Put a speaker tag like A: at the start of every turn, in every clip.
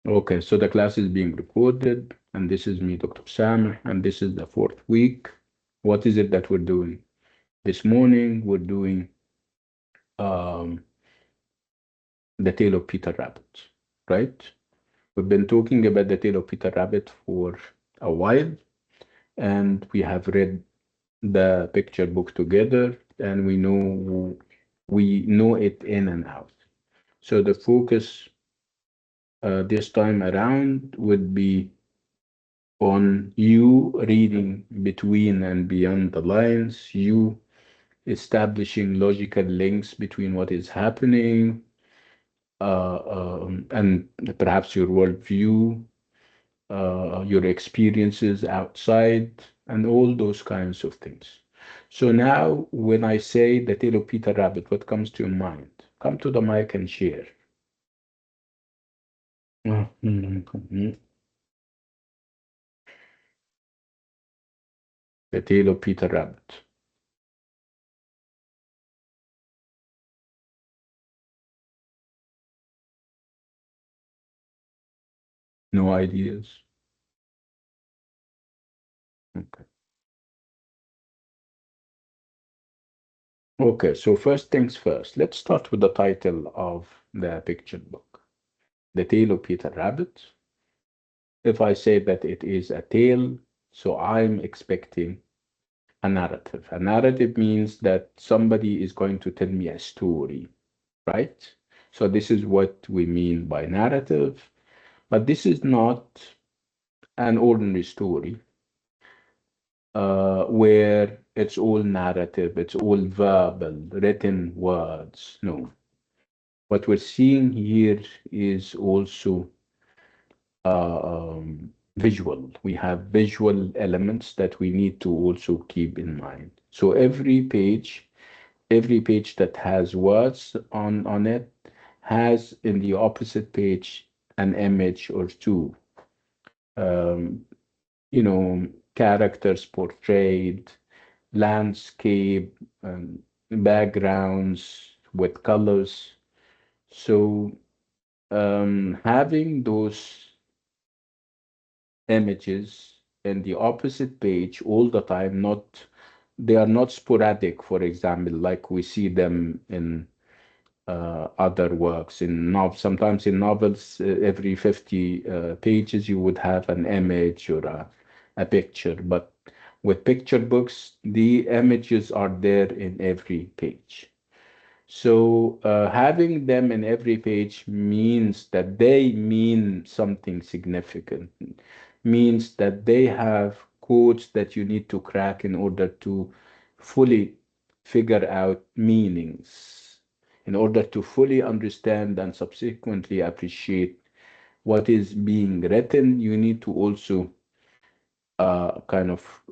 A: Okay, so the class is being recorded, and this is me, Dr. Sam, and this is the fourth week. What is it that we're doing? This morning, we're doing um, the tale of Peter Rabbit, right? We've been talking about the tale of Peter Rabbit for a while, and we have read the picture book together, and we know it in and out. So the focus this time around would be on you reading between and beyond the lines, you establishing logical links between what is happening and perhaps your worldview, your experiences outside, and all those kinds of things. So now, when I say the tale of Peter Rabbit, what comes to your mind? Come to the mic and share. The tale of Peter Rabbit. No ideas. Okay. Okay, so first things first, let's start with the title of the picture book, The Tale of Peter Rabbit. If I say that it is a tale, so I'm expecting a narrative. A narrative means that somebody is going to tell me a story, right? So this is what we mean by narrative, but this is not an ordinary story where it's all narrative, it's all verbal, written words. No. What we're seeing here is also visual. We have visual elements that we need to also keep in mind. So every page that has words on it has in the opposite page an image or two. Um, Characters portrayed, landscape, backgrounds with colors. So having those images in the opposite page all the time, not they are not sporadic, for example, like we see them in other works. Sometimes in novels, every 50 pages, you would have an image or a picture. But with picture books, the images are there in every page. So having them in every page means that they mean something significant, means that they have codes that you need to crack in order to fully figure out meanings, in order to fully understand and subsequently appreciate what is being written. You need to also kind of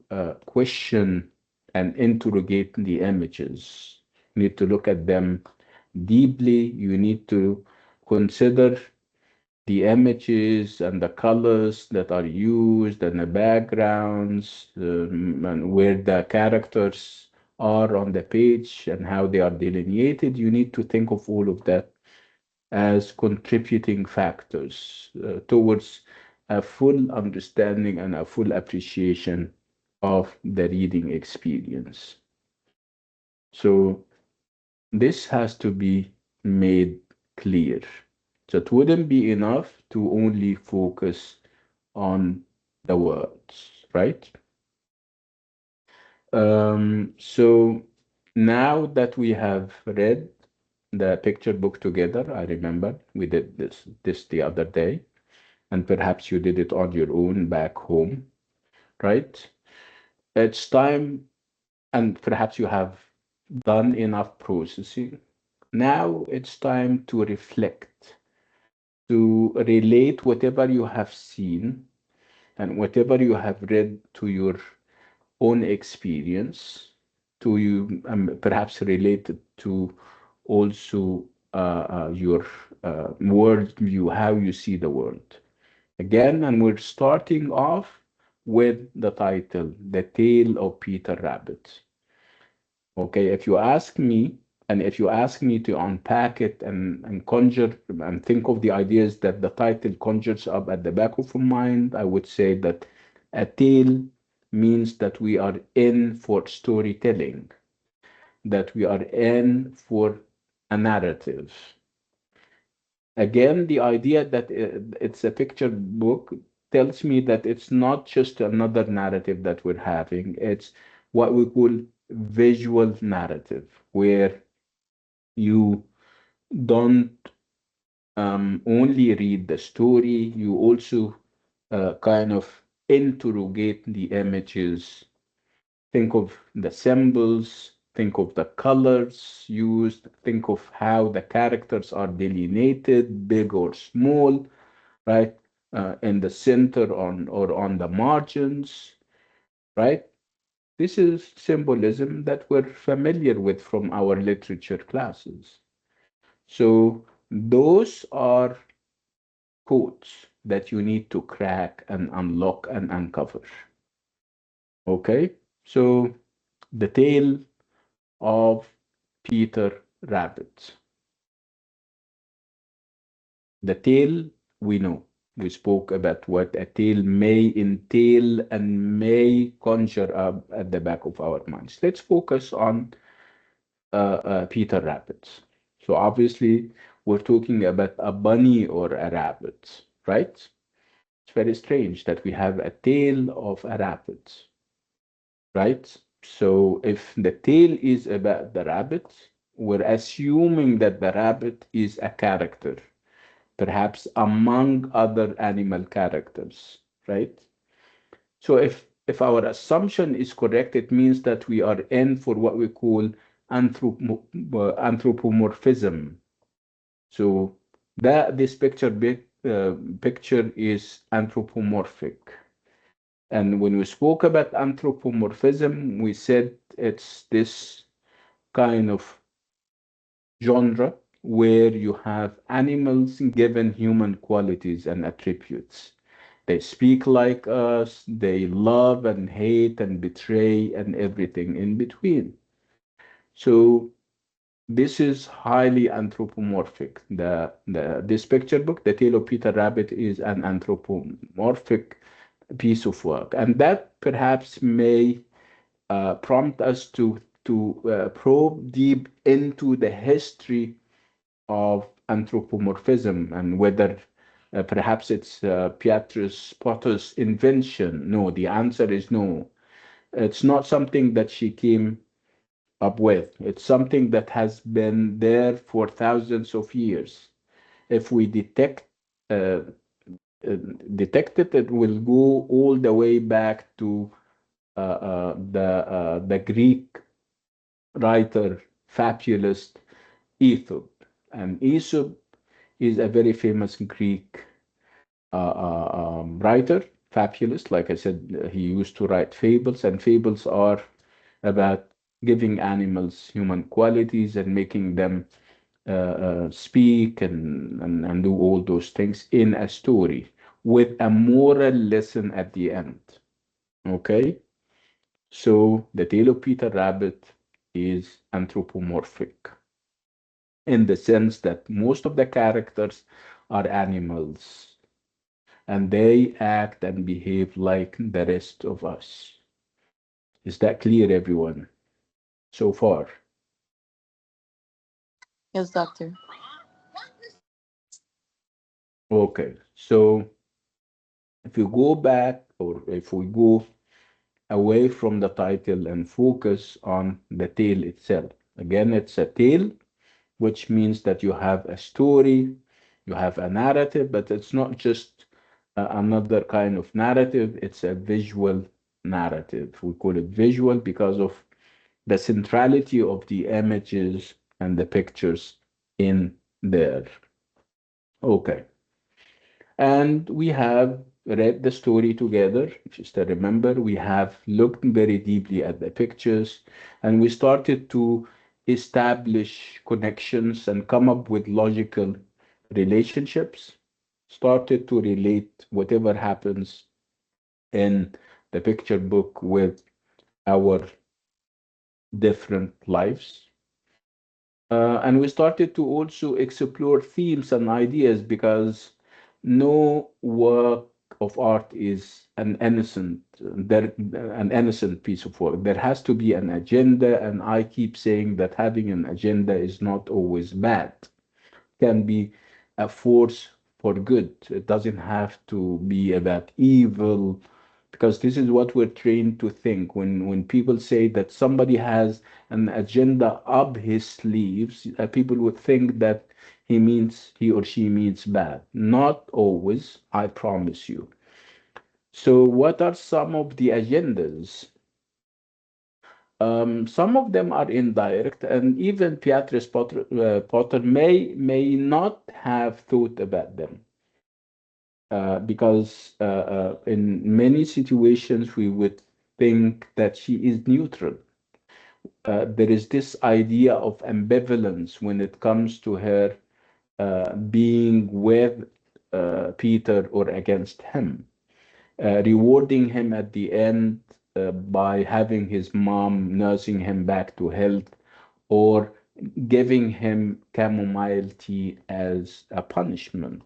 A: question and interrogate the images. You need to look at them deeply. You need to consider the images and the colors that are used and the backgrounds and where the characters are on the page and how they are delineated. You need to think of all of that as contributing factors towards a full understanding and a full appreciation of the reading experience. So this has to be made clear. So it wouldn't be enough to only focus on the words, right? So now that we have read the picture book together, I remember we did this the other day, and perhaps you did it on your own back home, right? It's time, and perhaps you have done enough processing. Now it's time to reflect, to relate whatever you have seen and whatever you have read to your own experience, to you, perhaps related to also your world view, how you see the world. Again, and we're starting off with the title, The Tale of Peter Rabbit. Okay, if you ask me, And if you ask me to unpack it and conjure and think of the ideas that the title conjures up at the back of my mind, I would say that a tale means that we are in for storytelling, that we are in for a narrative. Again, the idea that it's a picture book tells me that it's not just another narrative that we're having, it's what we call visual narrative, where you don't only read the story, you also kind of interrogate the images, think of the symbols, think of the colors used, think of how the characters are delineated, big or small, right? In the center on or on the margins, right? This is symbolism that we're familiar with from our literature classes. So those are codes that you need to crack and unlock and uncover. Okay? So the tale of Peter Rabbit. The tale we know. We spoke about what a tale may entail and may conjure up at the back of our minds. Let's focus on Peter Rabbit. So obviously, we're talking about a bunny or a rabbit, right? It's very strange that we have a tale of a rabbit, right? So if the tale is about the rabbit, we're assuming that the rabbit is a character, perhaps among other animal characters, right? So if our assumption is correct, it means that we are in for what we call anthropomorphism. So that this picture is anthropomorphic. And when we spoke about anthropomorphism, we said it's this kind of genre where you have animals given human qualities and attributes. They speak like us, they love and hate and betray and everything in between. So this is highly anthropomorphic. This picture book, The Tale of Peter Rabbit, is an anthropomorphic piece of work, and that perhaps may prompt us to probe deep into the history of anthropomorphism and whether perhaps it's Beatrice Potter's invention. No, the answer is no. It's not something that she came up with. It's something that has been there for thousands of years. If we uh, detect it, it will go all the way back to the Greek writer, fabulist Aesop. And Aesop is a very famous Greek writer, fabulist. Like I said, he used to write fables, and fables are about giving animals human qualities and making them speak and do all those things in a story with a moral lesson at the end. Okay? So the tale of Peter Rabbit is anthropomorphic in the sense that most of the characters are animals and they act and behave like the rest of us. Is that clear, everyone, so far?
B: Yes, doctor.
A: Okay, so if you go back or if we go away from the title and focus on the tale itself, again, it's a tale, which means that you have a story, you have a narrative, but it's not just another kind of narrative, it's a visual narrative. We call it visual because of the centrality of the images and the pictures in there. Okay. And we have read the story together. Just to remember, we have looked very deeply at the pictures and we started to establish connections and come up with logical relationships, started to relate whatever happens in the picture book with our different lives. And we started to also explore themes and ideas because no work of art is an innocent piece of work. There has to be an agenda, and I keep saying that having an agenda is not always bad, can be a force for good. It doesn't have to be about evil, because this is what we're trained to think. When people say that somebody has an agenda up his sleeves, people would think that he or she means bad. Not always, I promise you. So, what are some of the agendas? Some of them are indirect, and even Potter may not have thought about them, because in many situations we would think that she is neutral. There is this idea of ambivalence when it comes to her being with Peter or against him, rewarding him at the end by having his mom nursing him back to health, or giving him chamomile tea as a punishment.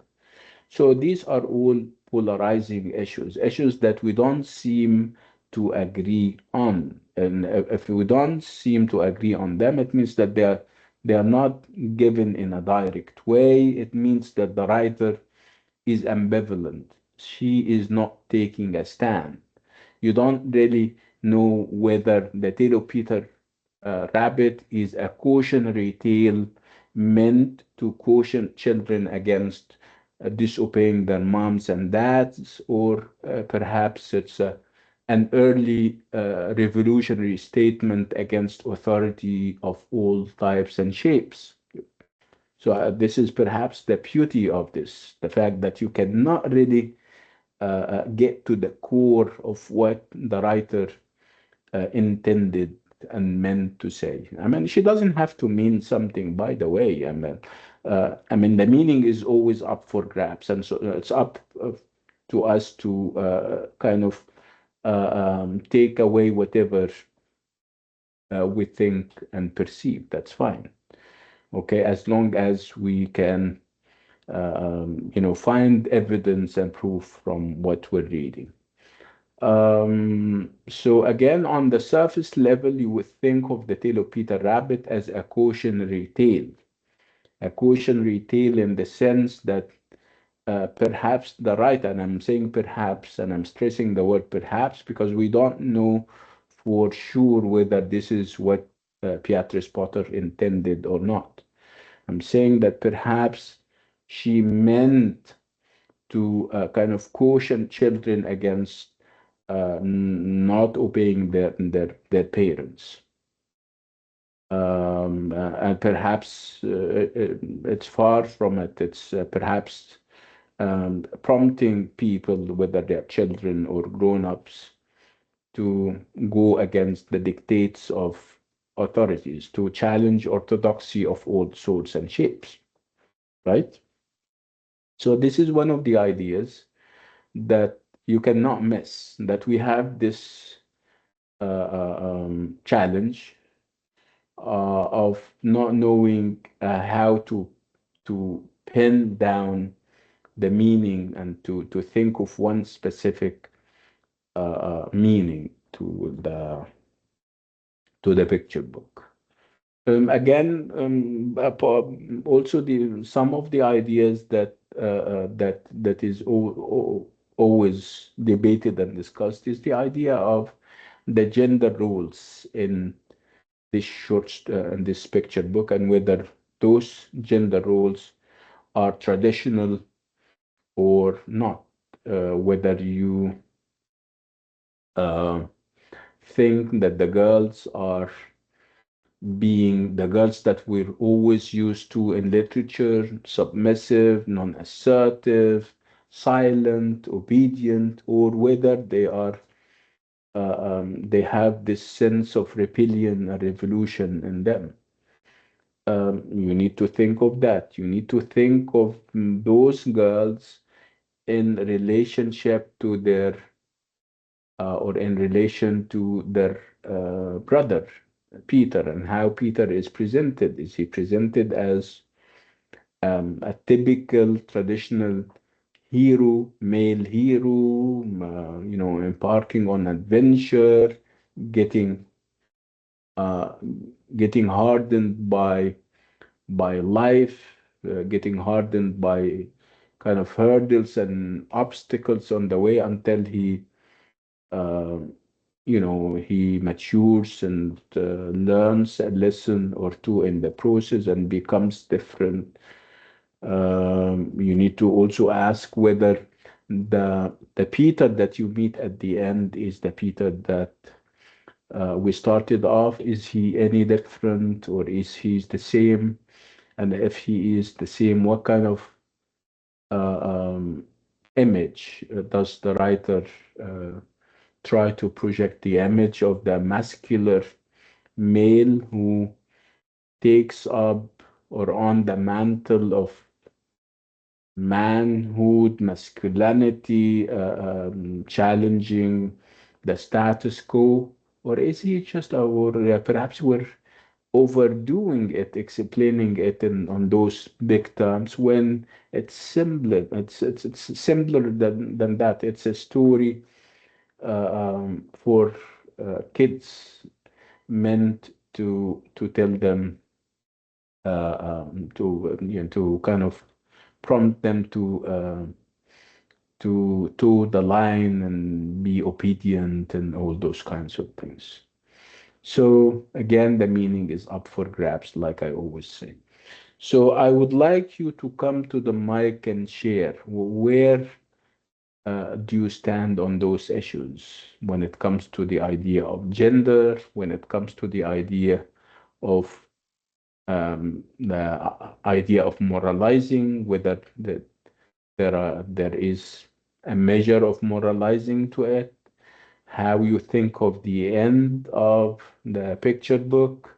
A: So these are all polarizing issues that we don't seem to agree on. And if we don't seem to agree on them, it means that they are not given in a direct way. It means that the writer is ambivalent. She is not taking a stand. You don't really know whether the tale of Peter Rabbit is a cautionary tale meant to caution children against disobeying their moms and dads, or perhaps it's an early revolutionary statement against authority of all types and shapes. So, this is perhaps the beauty of this, the fact that you cannot really get to the core of what the writer intended and meant to say. I mean, she doesn't have to mean something, by the way. I mean, the meaning is always up for grabs, and so it's up to us to kind of take away whatever we think and perceive. That's fine. Okay, as long as we can, find evidence and proof from what we're reading. So again, on the surface level, you would think of the tale of Peter Rabbit as a cautionary tale in the sense that perhaps the writer, and I'm saying perhaps, and I'm stressing the word perhaps because we don't know for sure whether this is what Beatrice Potter intended or not. I'm saying that perhaps she meant to kind of caution children against not obeying their parents. And perhaps it's far from it. It's perhaps prompting people, whether they're children or grown-ups, to go against the dictates of authorities, to challenge orthodoxy of all sorts and shapes, right? So this is one of the ideas that you cannot miss, that we have this challenge of not knowing how to pin down the meaning and to think of one specific meaning to the picture book. Again, also the some of the ideas that is always debated and discussed is the idea of the gender roles in in this picture book, and whether those gender roles are traditional or not. Whether you uh, think that the girls are being the girls that we're always used to in literature, submissive, non-assertive, silent, obedient, or whether they have this sense of rebellion and revolution in them. You need to think of that. You need to think of those girls in relationship to their or in relation to their brother. Peter and how Peter is presented. Is he presented as a typical traditional hero, male hero, embarking on adventure, getting uh, getting hardened by life, getting hardened by kind of hurdles and obstacles on the way until uh, he matures and learns a lesson or two in the process and becomes different. You need to also ask whether the Peter that you meet at the end is the Peter that we started off. Is he any different or is he the same? And if he is the same, what kind of uh, um, image does the writer uh, try to project? The image of the muscular male who takes up or on the mantle of manhood, masculinity, challenging the status quo? Or is he just, or perhaps we're overdoing it, explaining it on those big terms when it's simpler. It's simpler than that. It's a story for kids meant to tell them to kind of prompt them to toe the line and be obedient and all those kinds of things. So again, the meaning is up for grabs, like I always say. So I would like you to come to the mic and share where do you stand on those issues when it comes to the idea of gender, when it comes to the idea of the idea of moralizing, whether there is a measure of moralizing to it, how you think of the end of the picture book,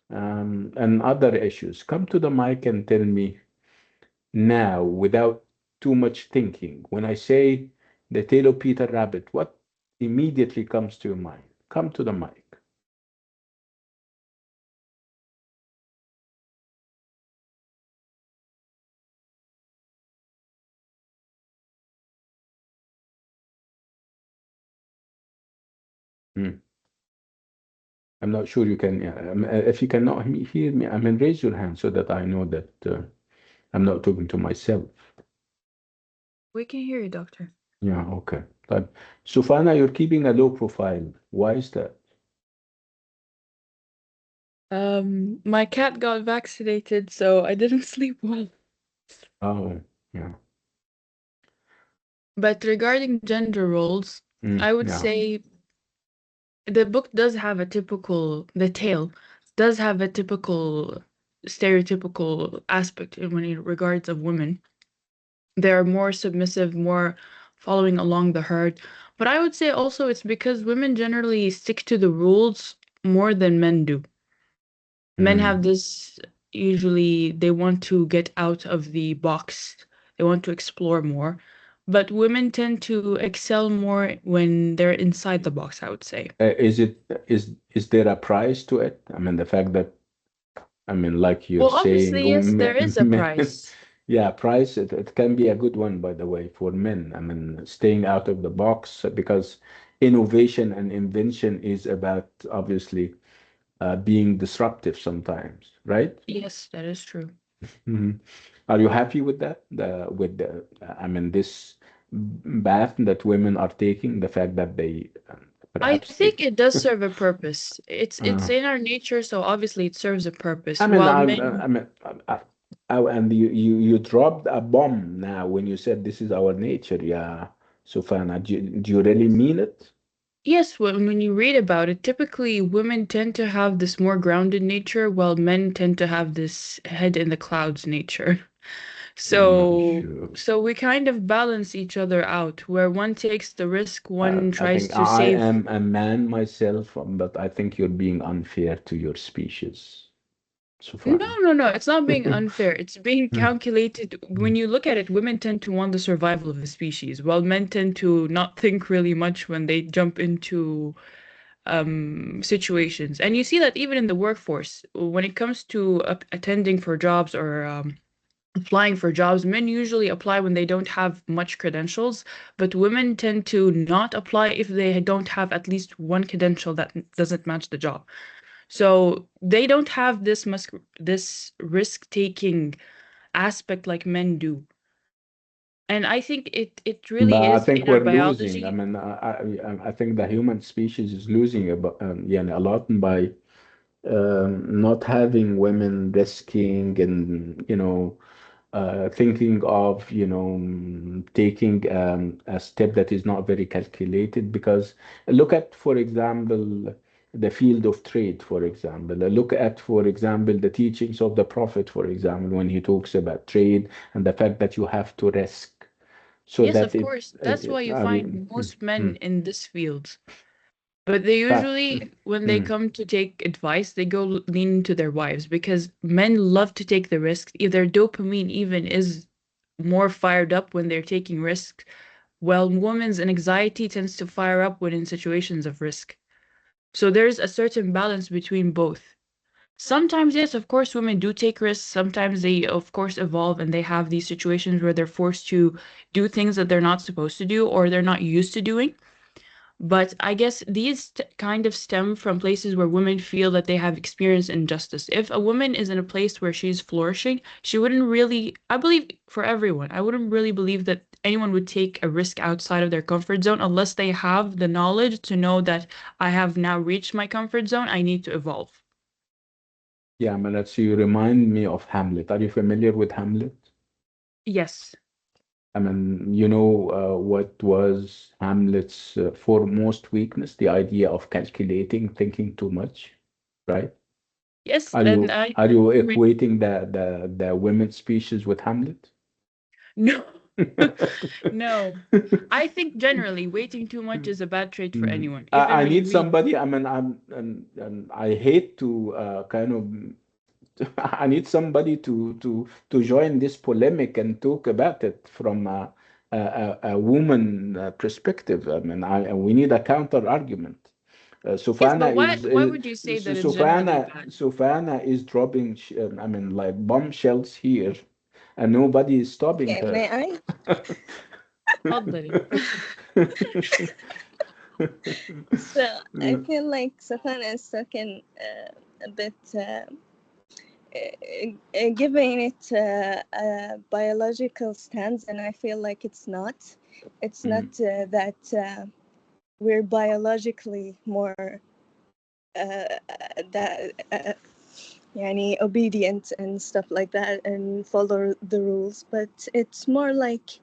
A: and other issues. Come to the mic and tell me now without too much thinking. When I say the tale of Peter Rabbit, what immediately comes to your mind? Come to the mic. Hmm. I'm not sure you can, if you cannot hear me, I mean, raise your hand so that I know that I'm not talking to myself.
B: We can hear you, doctor.
A: Yeah, okay. But Sufana, you're keeping a low profile. Why is that?
B: My cat got vaccinated, so I didn't sleep well.
A: Oh, yeah.
B: But regarding gender roles, I would
A: Yeah.
B: say the book does have a the tale does have a typical stereotypical aspect in when it regards of women. They're more submissive, more following along the herd. But I would say also it's because women generally stick to the rules more than men do. Men have
A: Mm.
B: this usually they want to get out of the box. They want to explore more. But women tend to excel more when they're inside the box, I would say.
A: Is there a price to it? I mean, the fact that I mean, like you're
B: Well,
A: saying,
B: obviously, yes, there is a
A: men,
B: price.
A: yeah, price, it can be a good one, by the way, for men. I mean, staying out of the box because innovation and invention is about obviously being disruptive sometimes, right?
B: Yes, that is true.
A: Mhm. Are you happy with that? I mean, this bath that women are taking, the fact that they
B: I
A: perhaps
B: think it does serve a purpose. It's
A: uh,
B: in our nature, so obviously it serves a purpose.
A: I mean,
B: While men,
A: I mean, and you dropped a bomb now when you said this is our nature, yeah, Sufana. Do you really mean it?
B: yes, when you read about it, typically women tend to have this more grounded nature, while men tend to have this head in the clouds nature.
A: I'm not
B: So,
A: sure.
B: so we kind of balance each other out, where one takes the risk, one
A: I
B: tries
A: think
B: to
A: I
B: save.
A: am a man myself, but I think you're being unfair to your species,
B: No,
A: Sufana.
B: no, no. It's not being unfair. It's being calculated. When you look at it, women tend to want the survival of the species, while men tend to not think really much when they jump into situations. And you see that even in the workforce, when it comes to attending for jobs or applying for jobs, men usually apply when they don't have much credentials, but women tend to not apply if they don't have at least one credential that doesn't match the job. So they don't have this risk-taking aspect like men do. And I think it really
A: But I
B: is
A: think
B: in our
A: we're losing. I
B: biology.
A: mean, I think the human species is losing yeah, a lot by not having women risking and, thinking of, taking a step that is not very calculated. Because look at, for example, the field of trade, for example. Look at, for example, the teachings of the Prophet, for example, when he talks about trade and the fact that you have to risk so
B: Yes,
A: that
B: of course. That's why you
A: I mean,
B: find most men in this field. But they
A: but,
B: usually, when they
A: mm,
B: come to take advice, they go lean into their wives because men love to take the risks. If their dopamine even is more fired up when they're taking risks, while women's anxiety tends to fire up when in situations of risk. So there's a certain balance between both. Sometimes, yes, of course, women do take risks. Sometimes they, of course, evolve and they have these situations where they're forced to do things that they're not supposed to do or they're not used to doing. But I guess these kind of stem from places where women feel that they have experienced injustice. If a woman is in a place where she's flourishing, she wouldn't really, I believe for everyone, I wouldn't really believe that anyone would take a risk outside of their comfort zone unless they have the knowledge to know that I have now reached my comfort zone, I need to evolve.
A: yeah, Malat, you remind me of Hamlet. Are you familiar with Hamlet?
B: Yes.
A: I mean, what was Hamlet's foremost weakness? The idea of calculating, thinking too much, right?
B: Yes,
A: Are
B: and
A: you
B: I
A: are you
B: mean,
A: equating the women's species with Hamlet?
B: no. No. I think generally waiting too much is a bad trait for
A: Mm.
B: anyone. Even
A: I
B: when you
A: need
B: read,
A: somebody. I mean, and I hate to kind of. I need somebody to join this polemic and talk about it from a woman perspective. I mean, we need a counter argument.
B: yes, but why would you say that it's generally bad?
A: Sufana is dropping. I mean, like bombshells here, and nobody is stopping
C: Okay,
A: her.
C: may I?
B: اتفضلي.
C: So I feel like Safana is talking a bit, giving it a biological stance, and I feel like it's not. It's not
A: Mm.
C: that we're biologically more that يعني obedient and stuff like that and follow the rules, but it's more like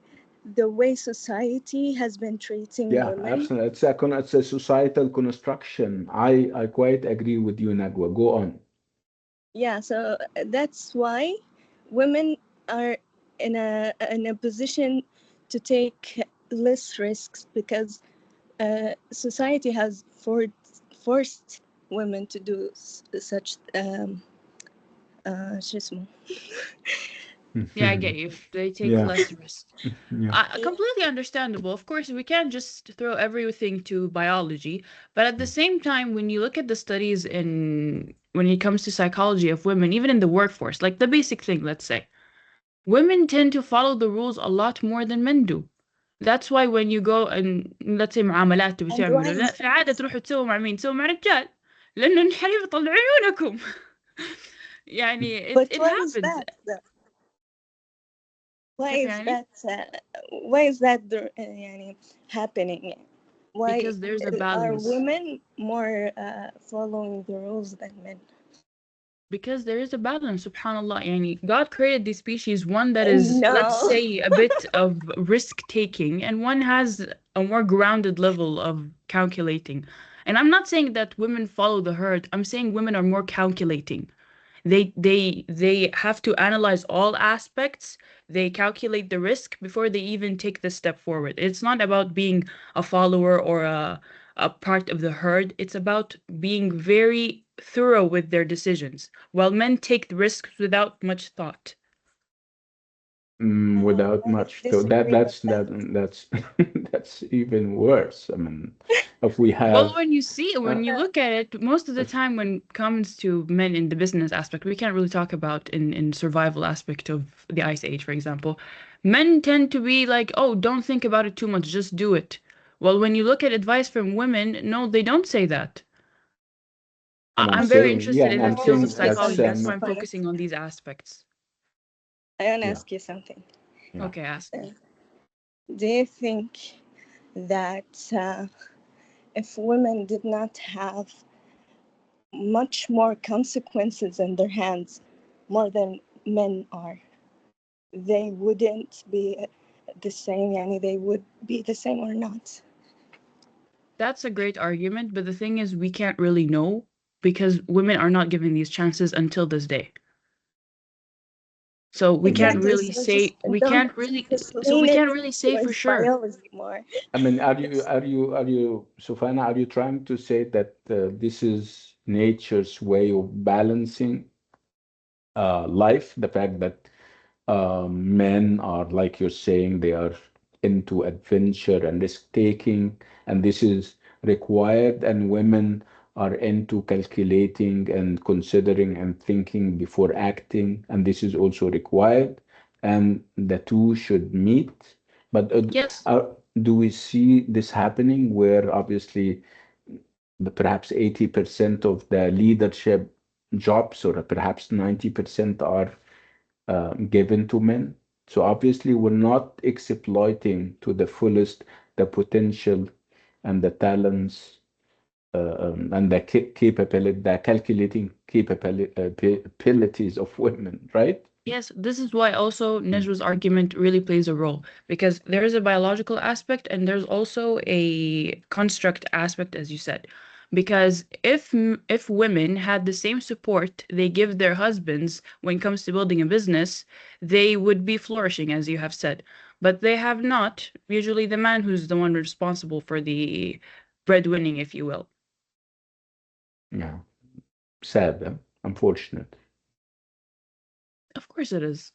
C: the way society has been treating
A: Yeah,
C: women.
A: absolutely. It's a societal construction. I quite agree with you, Nagwa. Go on.
C: Yeah, so that's why women are in a position to take less risks because society has forced women to do such شو اسمه.
B: Yeah, I get you. If they take
A: Yeah,
B: less risk.
A: yeah.
C: Yeah.
B: Completely understandable. Of course, we can't just throw everything to biology, but at the same time, when you look at the studies in when it comes to psychology of women, even in the workforce, like the basic thing, let's say, women tend to follow the rules a lot more than men do. That's why when you go and let's say معاملات تبي
C: And why
B: تعملوا لا
C: is
B: في العادة
C: that?
B: تروحوا تسووا مع مين؟ تسووا مع رجال لأنه الحريم يطلع عيونكم. يعني
C: But
B: it
C: why is
B: happens.
C: that though? Why
B: كيف
C: is
B: يعني؟
C: that why is that يعني happening? Why
B: Because there's a
C: are
B: balance.
C: women more following the rules than men?
B: Because there is a balance, subhanallah. Yani God created this species, one that is, let's
C: No.
B: say, a bit of risk taking, and one has a more grounded level of calculating. And I'm not saying that women follow the herd. I'm saying women are more calculating. They have to analyze all aspects. They calculate the risk before they even take the step forward. It's not about being a follower or a part of the herd. It's about being very thorough with their decisions, while men take the risks without much thought.
A: Without
C: I
A: much. So
C: disagree with that.
A: that's that's even worse. I mean, if we
B: Well,
A: have,
B: when you look at it, most of the
A: if,
B: time when it comes to men in the business aspect, we can't really talk about in survival aspect of the Ice Age, for example. Men tend to be like, oh, don't think about it too much, just do it. Well, when you look at advice from women, no, they don't say that.
A: and I'm
B: I'm very
A: saying, yeah,
B: interested
A: and
B: in the
A: I'm
C: I want to
B: field of
A: saying
C: say
B: psychology.
A: that's
C: something,
B: That's why I'm
C: Safana.
B: focusing on these aspects.
C: I want to
A: yeah,
C: ask you something.
A: yeah.
B: Okay, ask me.
C: Do you think that if women did not have much more consequences in their hands, more than men are, they wouldn't be the same? Yani they would be the same or not?
B: That's a great argument, but the thing is, we can't really know because women are not given these chances until this day. So we can't
C: Exactly.
B: really
C: So just
B: say we
C: don't
B: can't really
C: just
B: so we
C: lean
B: can't
C: it
B: really say for
C: towards
B: sure.
C: biology more.
A: I mean,
C: Just
A: are you, Sufana, are you trying to say that this is nature's way of balancing life? The fact that men are, like you're saying, they are into adventure and risk taking, and this is required, and women are into calculating and considering and thinking before acting, and this is also required, and the two should meet. But
B: Yes.
A: uh, do we see this happening where obviously perhaps 80% of the leadership jobs, or perhaps 90%, are given to men? So obviously, we're not exploiting to the fullest the potential and the talents and the capability, the calculating capabilities of women, right?
B: Yes, this is why also
A: Mm.
B: Nejwa's argument really plays a role because there is a biological aspect and there's also a construct aspect, as you said. Because if women had the same support they give their husbands when it comes to building a business, they would be flourishing, as you have said. But they have not. Usually, the man who's the one responsible for the breadwinning, if you will.
A: Yeah, sad, unfortunate.
B: Of course, it is.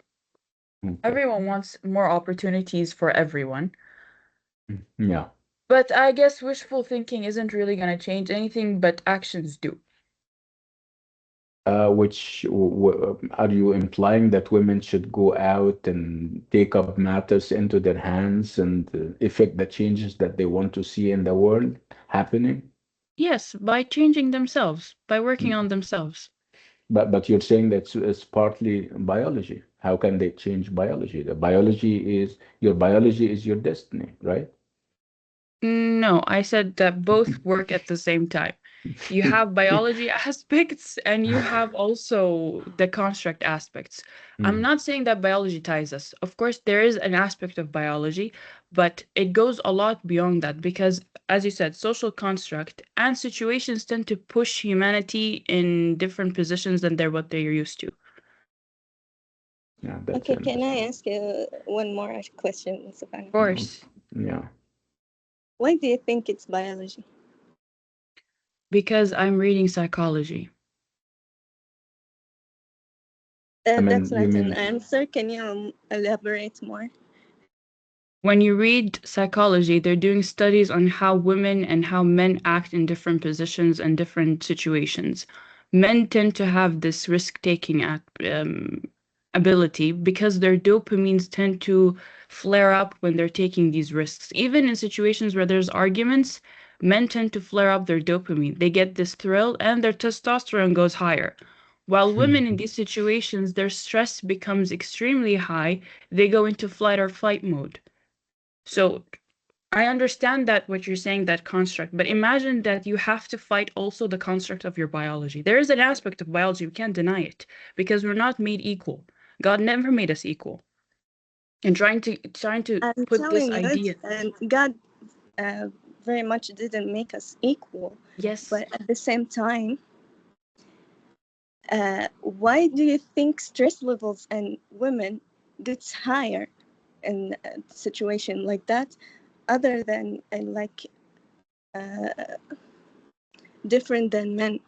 A: Okay.
B: Everyone wants more opportunities for everyone.
A: Yeah.
B: But I guess wishful thinking isn't really going to change anything, but actions do.
A: Which are you implying that women should go out and take up matters into their hands and effect the changes that they want to see in the world happening?
B: Yes, by changing themselves, by working
A: Mm.
B: on themselves.
A: But you're saying that it's partly biology. How can they change biology? The biology is your destiny, right?
B: No, I said that both work at the same time. You have biology aspects and you have also the construct aspects. I'm
A: Mm.
B: not saying that biology ties us. Of course, there is an aspect of biology, but it goes a lot beyond that because, as you said, social construct and situations tend to push humanity in different positions than what they're used to. Of
A: Yeah, that's
C: okay. Can I
A: interesting.
C: ask you one more question, Savannah?
A: Mm.
B: course,
A: Yeah.
C: Why do you think it's biology?
B: because I'm reading psychology.
A: I
C: That's
A: mean, you
C: not an
A: mean,
C: answer. Can you elaborate more?
B: When you read psychology, they're doing studies on how women and how men act in different positions and different situations. Men tend to have this risk-taking ability because their dopamines tend to flare up when they're taking these risks. Even in situations where there's arguments, men tend to flare up their dopamine. They get this thrill and their testosterone goes higher. While women in these situations, their stress becomes extremely high. They go into flight or fight mode. So I understand that what you're saying, that construct, but imagine that you have to fight also the construct of your biology. There is an aspect of biology, we can't deny it, because we're not made equal. God never made us equal. And trying to
C: I'm
B: put this
C: telling you,
B: idea.
C: God uh, very much didn't make us equal,
B: Yes,
C: but at the same time, why do you think stress levels in women gets higher in a situation like that, other than like uh, different than men?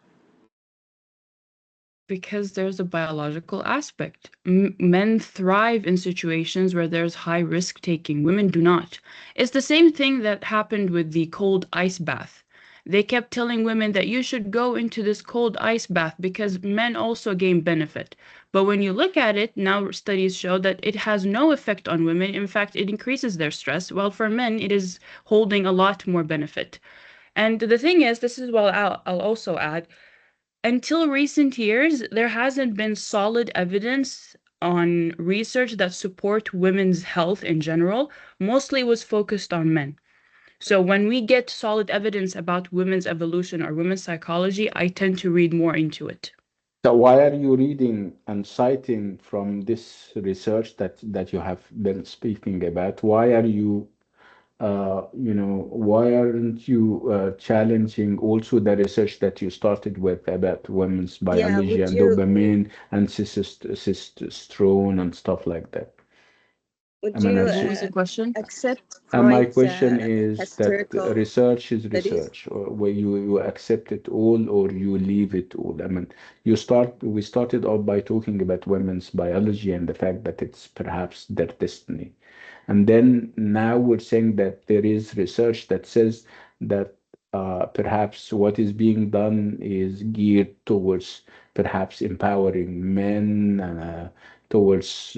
B: Because there's a biological aspect. Men thrive in situations where there's high risk taking. Women do not. It's the same thing that happened with the cold ice bath. They kept telling women that you should go into this cold ice bath because men also gain benefit. But when you look at it, now studies show that it has no effect on women. In fact, it increases their stress, while for men, it is holding a lot more benefit. And the thing is, this is what I'll also add, until recent years, there hasn't been solid evidence on research that support women's health in general. Mostly was focused on men. So when we get solid evidence about women's evolution or women's psychology, I tend to read more into it.
A: So why are you reading and citing from this research that you have been speaking about? Why are you, why aren't you challenging also the research that you started with about women's
C: Yeah,
A: biology
C: would
A: and
C: you
A: dopamine and testosterone and stuff like that? I
C: would
A: mean,
C: you
B: What was the question?
C: accept
A: and my
C: Freud's
A: question is that
C: historical
A: research is
C: studies?
A: research, or where you accept it all or you leave it all. I mean, we started off by talking about women's biology and the fact that it's perhaps their destiny. And then now we're saying that there is research that says that perhaps what is being done is geared towards perhaps empowering men, towards,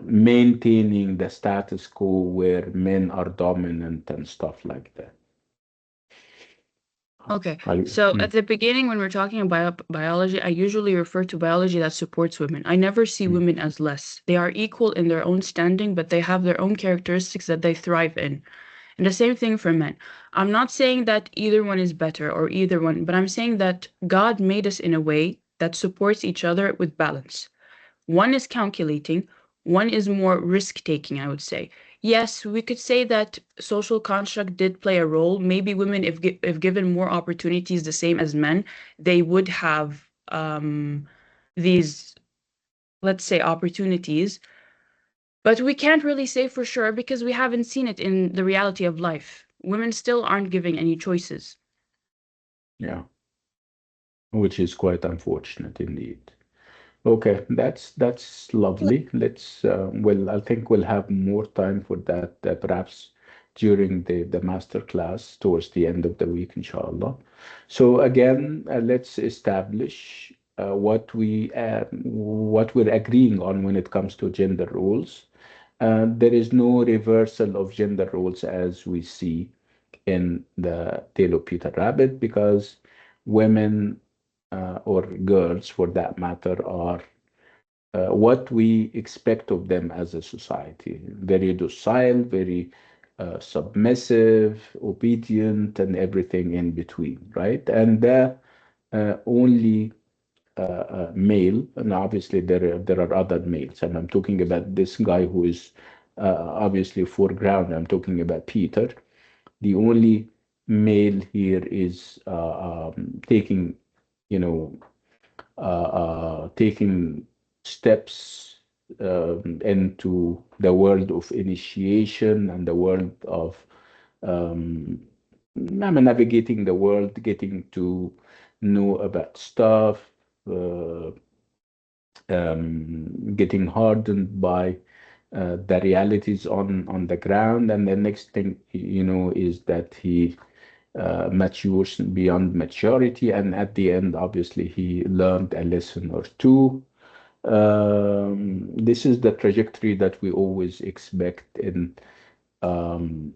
A: maintaining the status quo where men are dominant and stuff like that.
B: Okay,
A: I,
B: so
A: mm,
B: at the beginning, when we're talking about biology, I usually refer to biology that supports women. I never see
A: mm,
B: women as less. They are equal in their own standing, but they have their own characteristics that they thrive in. And the same thing for men. I'm not saying that either one is better or either one, but I'm saying that God made us in a way that supports each other with balance. One is calculating, one is more risk taking, I would say. Yes, we could say that social construct did play a role. Maybe women, if given more opportunities, the same as men, they would have these, let's say, opportunities. But we can't really say for sure because we haven't seen it in the reality of life. Women still aren't giving any choices.
A: yeah, which is quite unfortunate indeed. Okay, that's lovely. Well, I think we'll have more time for that perhaps during the master class towards the end of the week, inshallah. So again, let's establish what we're agreeing on when it comes to gender roles. There is no reversal of gender roles as we see in the Tale of Peter Rabbit because women or girls, for that matter, are what we expect of them as a society. Very docile, very submissive, obedient, and everything in between, right? And the only male, and obviously there are other males, and I'm talking about this guy who is obviously foreground. I'm talking about Peter. The only male here is taking, you know, taking steps into the world of initiation and the world of navigating the world, getting to know about stuff, uh, getting hardened by the realities on the ground, and the next thing is that he matures beyond maturity, and at the end, obviously, he learned a lesson or two. This is the trajectory that we always expect um,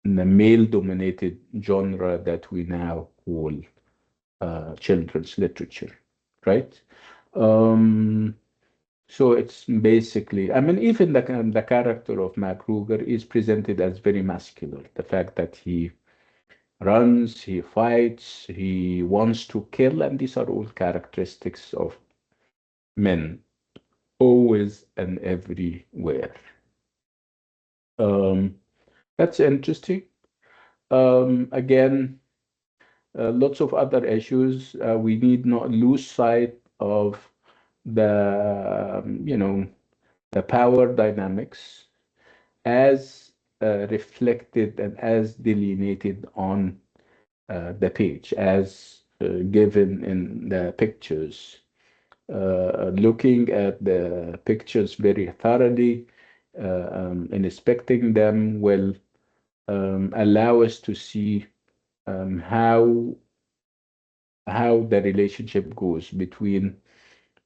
A: in the male-dominated genre that we now call children's literature, right? Um, so it's basically, I mean, even the character of MacGruber is presented as very masculine. The fact that he runs, he fights, he wants to kill, and these are all characteristics of men, always and everywhere. Um, that's interesting. Again, lots of other issues. We need not lose sight of the power dynamics as reflected and as delineated on the page, as given in the pictures. Looking at the pictures very thoroughly, inspecting them will allow us to see how the relationship goes between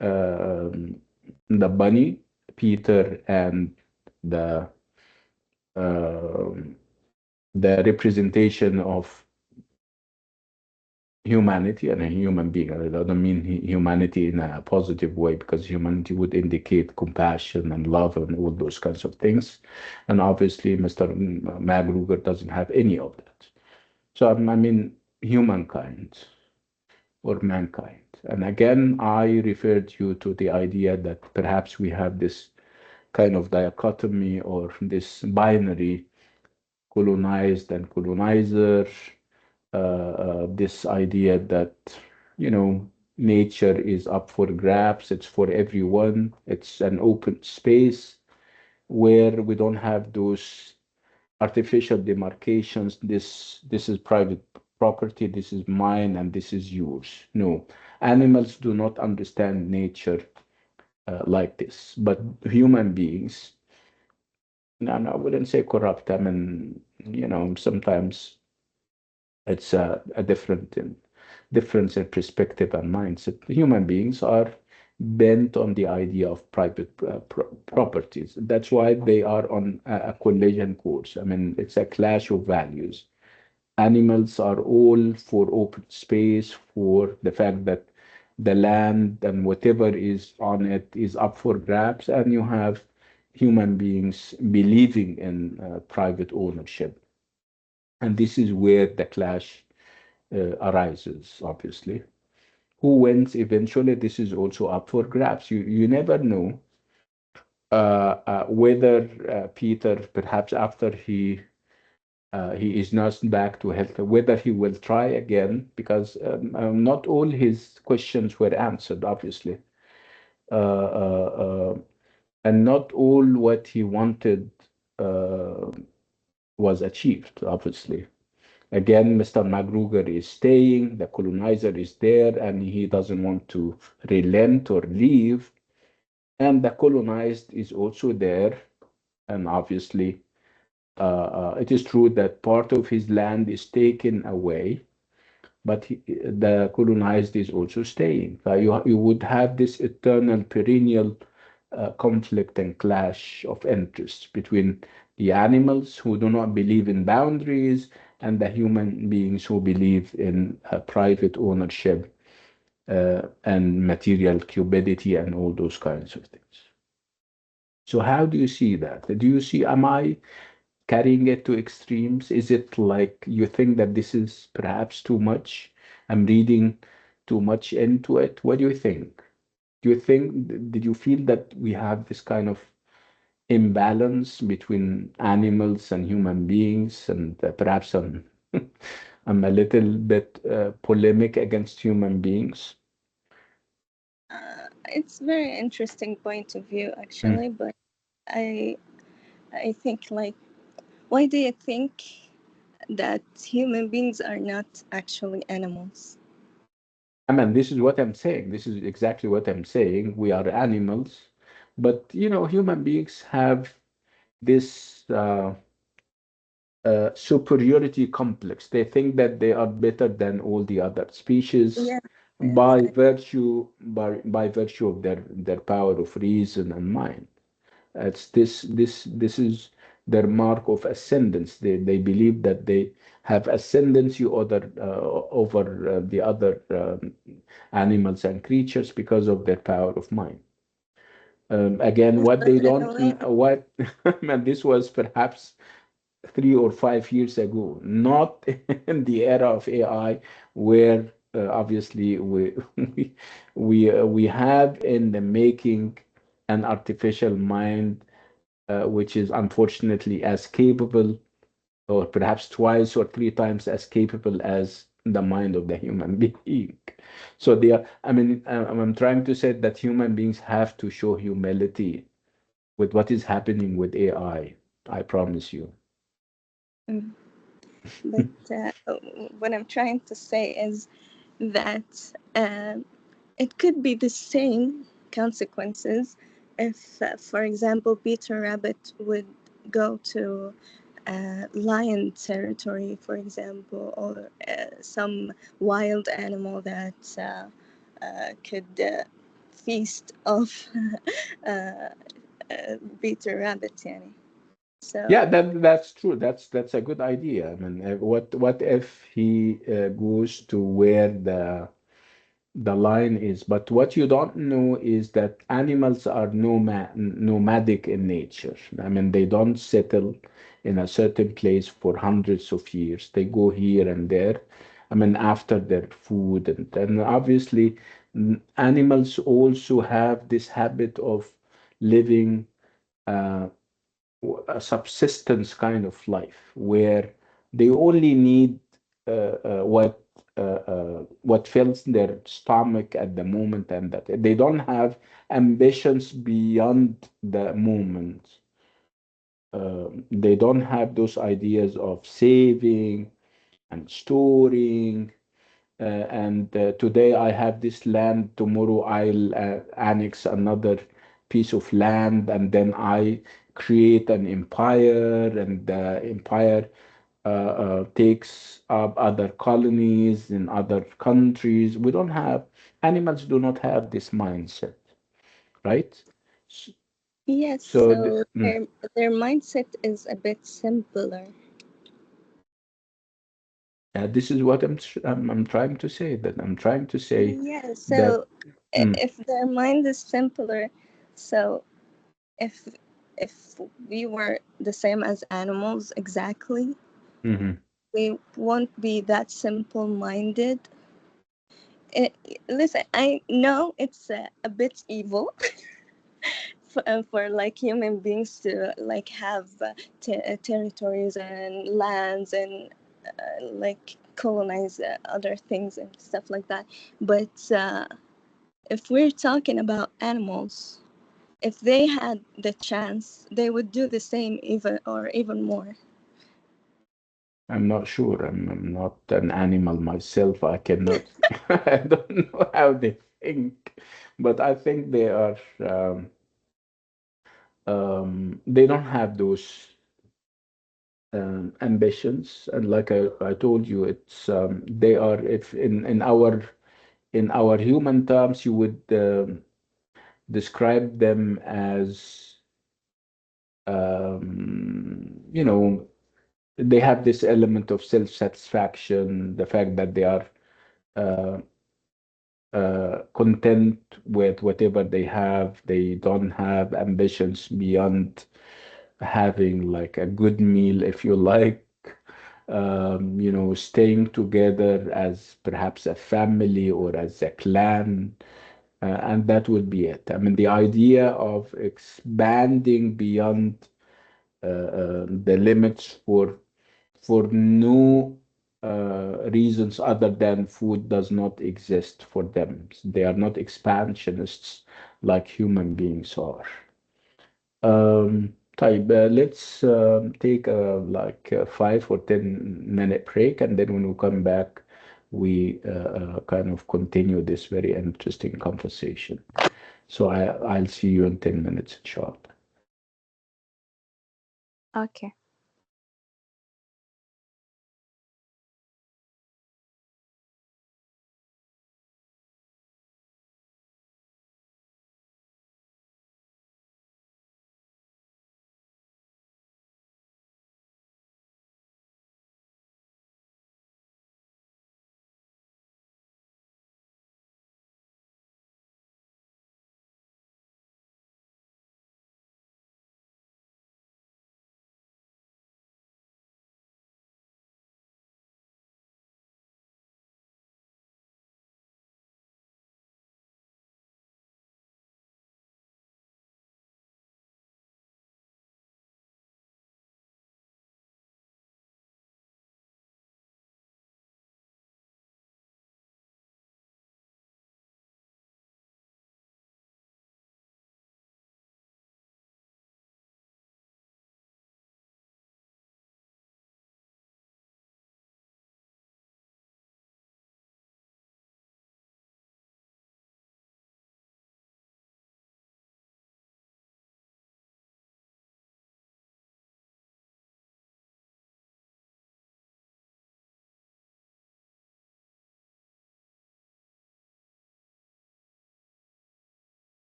A: um, the bunny, Peter, and the um the representation of humanity and a human being. I don't mean humanity in a positive way because humanity would indicate compassion and love and all those kinds of things. And obviously, Mr. Magruger doesn't have any of that. So, I mean, humankind or mankind. And again, I referred you to the idea that perhaps we have this kind of dichotomy or this binary colonized and colonizer, this idea that, you know, nature is up for grabs, it's for everyone, it's an open space where we don't have those artificial demarcations. This is private property, this is mine, and this is yours. No, animals do not understand nature like this, but human beings, no, no, I wouldn't say corrupt. I mean, you know, sometimes it's a difference in perspective and mindset. Human beings are bent on the idea of private properties. That's why they are on a collision course. I mean, it's a clash of values. Animals are all for open space, for the fact that the land and whatever is on it is up for grabs, and you have human beings believing in private ownership. And this is where the clash arises, obviously. Who wins eventually? This is also up for grabs. You never know whether Peter, perhaps after he is nursed back to health, whether he will try again, because not all his questions were answered, obviously, uh, uh, uh, and not all what he wanted uh, was achieved, obviously. Again, Mr. Magruger is staying, the colonizer is there, and he doesn't want to relent or leave. And the colonized is also there. And obviously, it is true that part of his land is taken away, but the colonized is also staying. You would have this eternal, perennial conflict and clash of interests between the animals who do not believe in boundaries and the human beings who believe in private ownership and material cupidity and all those kinds of things. So, how do you see that? Do you see, am I carrying it to extremes? Is it like you think that this is perhaps too much? I'm reading too much into it. What do you think? Do you think, did you feel that we have this kind of imbalance between animals and human beings? And perhaps I'm a little bit polemic against human beings.
C: It's very interesting point of view
A: Mm.
C: actually, but I I think like, why do you think that human beings are not actually animals?
A: I mean, this is what I'm saying. This is exactly what I'm saying. We are animals, but you know, human beings have this superiority complex. They think that they are better than all the other species
C: Yes, yes,
A: by virtue of their power of reason and mind. It's this is their mark of ascendance. They believe that they have ascendancy over the other animals and creatures because of their power of mind. Again, what
C: but
A: they
C: in a
A: don't,
C: way,
A: what, man, this was perhaps 3 or 5 years ago, not in the era of AI, where obviously we have in the making an artificial mind, which is unfortunately as capable, or perhaps twice or three times as capable as the mind of the human being. So they are, I mean, I'm trying to say that human beings have to show humility with what is happening with AI. I promise you.
C: mm, but what I'm trying to say is that it could be the same consequences if, for example, Peter Rabbit would go to lion territory, for example, or some wild animal that could feast off uh, Peter Rabbit. Yani.
A: Yeah,
C: So
A: that's true. That's a good idea. I mean, what if he goes to where the line is? But what you don't know is that animals are nomadic in nature. I mean, they don't settle in a certain place for hundreds of years. They go here and there. I mean, after their food, and obviously, animals also have this habit of living. A subsistence kind of life where they only need what fills their stomach at the moment, and that they don't have ambitions beyond the moment. They don't have those ideas of saving and storing. And today I have this land, tomorrow I'll annex another piece of land, and then I create an empire, and the empire takes up other colonies in other countries. We don't have, animals do not have this mindset, right? S-
C: yes,
A: So,
C: so their mindset is a bit simpler.
A: this is what I'm trying to say. That I'm trying to say
C: Yeah,
A: that.
C: so
A: Mm,
C: if their mind is simpler, so if if we were the same as animals exactly,
A: mhm.
C: we won't be that simple minded. It, listen, I know it's a bit evil for like human beings to like have territories and lands and like colonize other things and stuff like that. But if we're talking about animals, if they had the chance, they would do the same, even or even more.
A: I'm not sure. I'm not an animal myself. I cannot. I don't know how they think, but I think they are. They don't have those ambitions, and like I told you, it's they are. If in our human terms, you would describe them as you know, they have this element of self-satisfaction, the fact that they are uh, content with whatever they have. They don't have ambitions beyond having like a good meal, if you like. Staying together as perhaps a family or as a clan, and that would be it. I mean, the idea of expanding beyond the limits for no reasons other than food does not exist for them. They are not expansionists like human beings are. طيب, let's take like a 5 or 10 minute break, and then when we come back, we kind of continue this very interesting conversation. So I'll see you in 10 minutes, inshallah.
C: Okay.